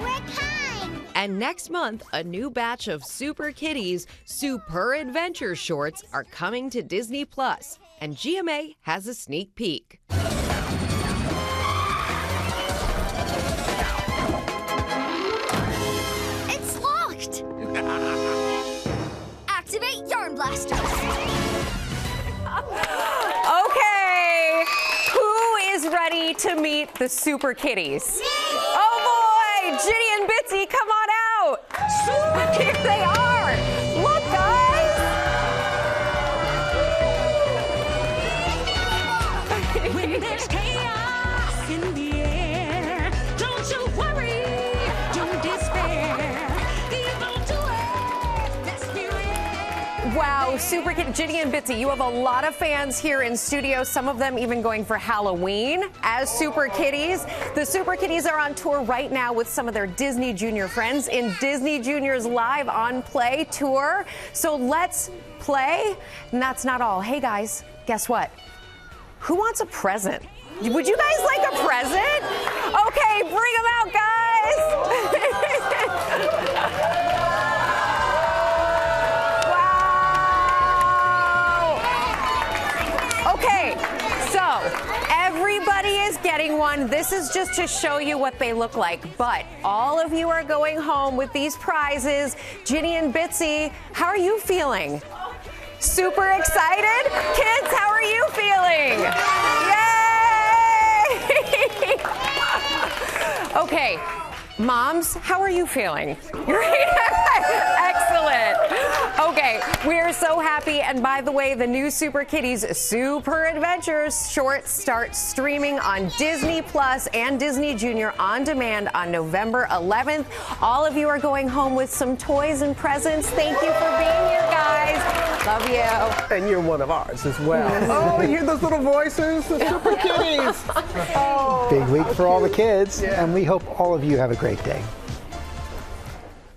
We're kind. And next month, a new batch of Super Kitties Super Adventure shorts are coming to Disney+, and GMA has a sneak peek. Activate Yarn Blasters. Okay, who is ready to meet the Super Kitties? Oh boy, Ginny and Bitsy, come on out. Here they are. Look, guys. When there's chaos in the air, don't you worry, don't despair. Wow, Super Kitty, Ginny and Bitsy, you have a lot of fans here in studio, some of them even going for Halloween as Super Kitties. The Super Kitties are on tour right now with some of their Disney Junior friends in Disney Junior's Live on Play tour. So let's play. And that's not all. Hey guys, guess what? Who wants a present? Would you guys like a present? Okay, bring them out, guys. Okay, so everybody is getting one. This is just to show you what they look like, but all of you are going home with these prizes. Ginny and Bitsy, how are you feeling? Super excited? Kids, how are you feeling? Yay! Okay, moms, how are you feeling? Great. Excellent. Okay, we are so happy. And by the way, the new Super Kitties Super Adventures shorts start streaming on Disney Plus and Disney Junior on demand on November 11th. All of you are going home with some toys and presents. Thank you for being here, guys. Love you. And you're one of ours as well. Oh, you hear those little voices? The Super Kitties. Oh. Big week for all the kids, and we hope all of you have a great day.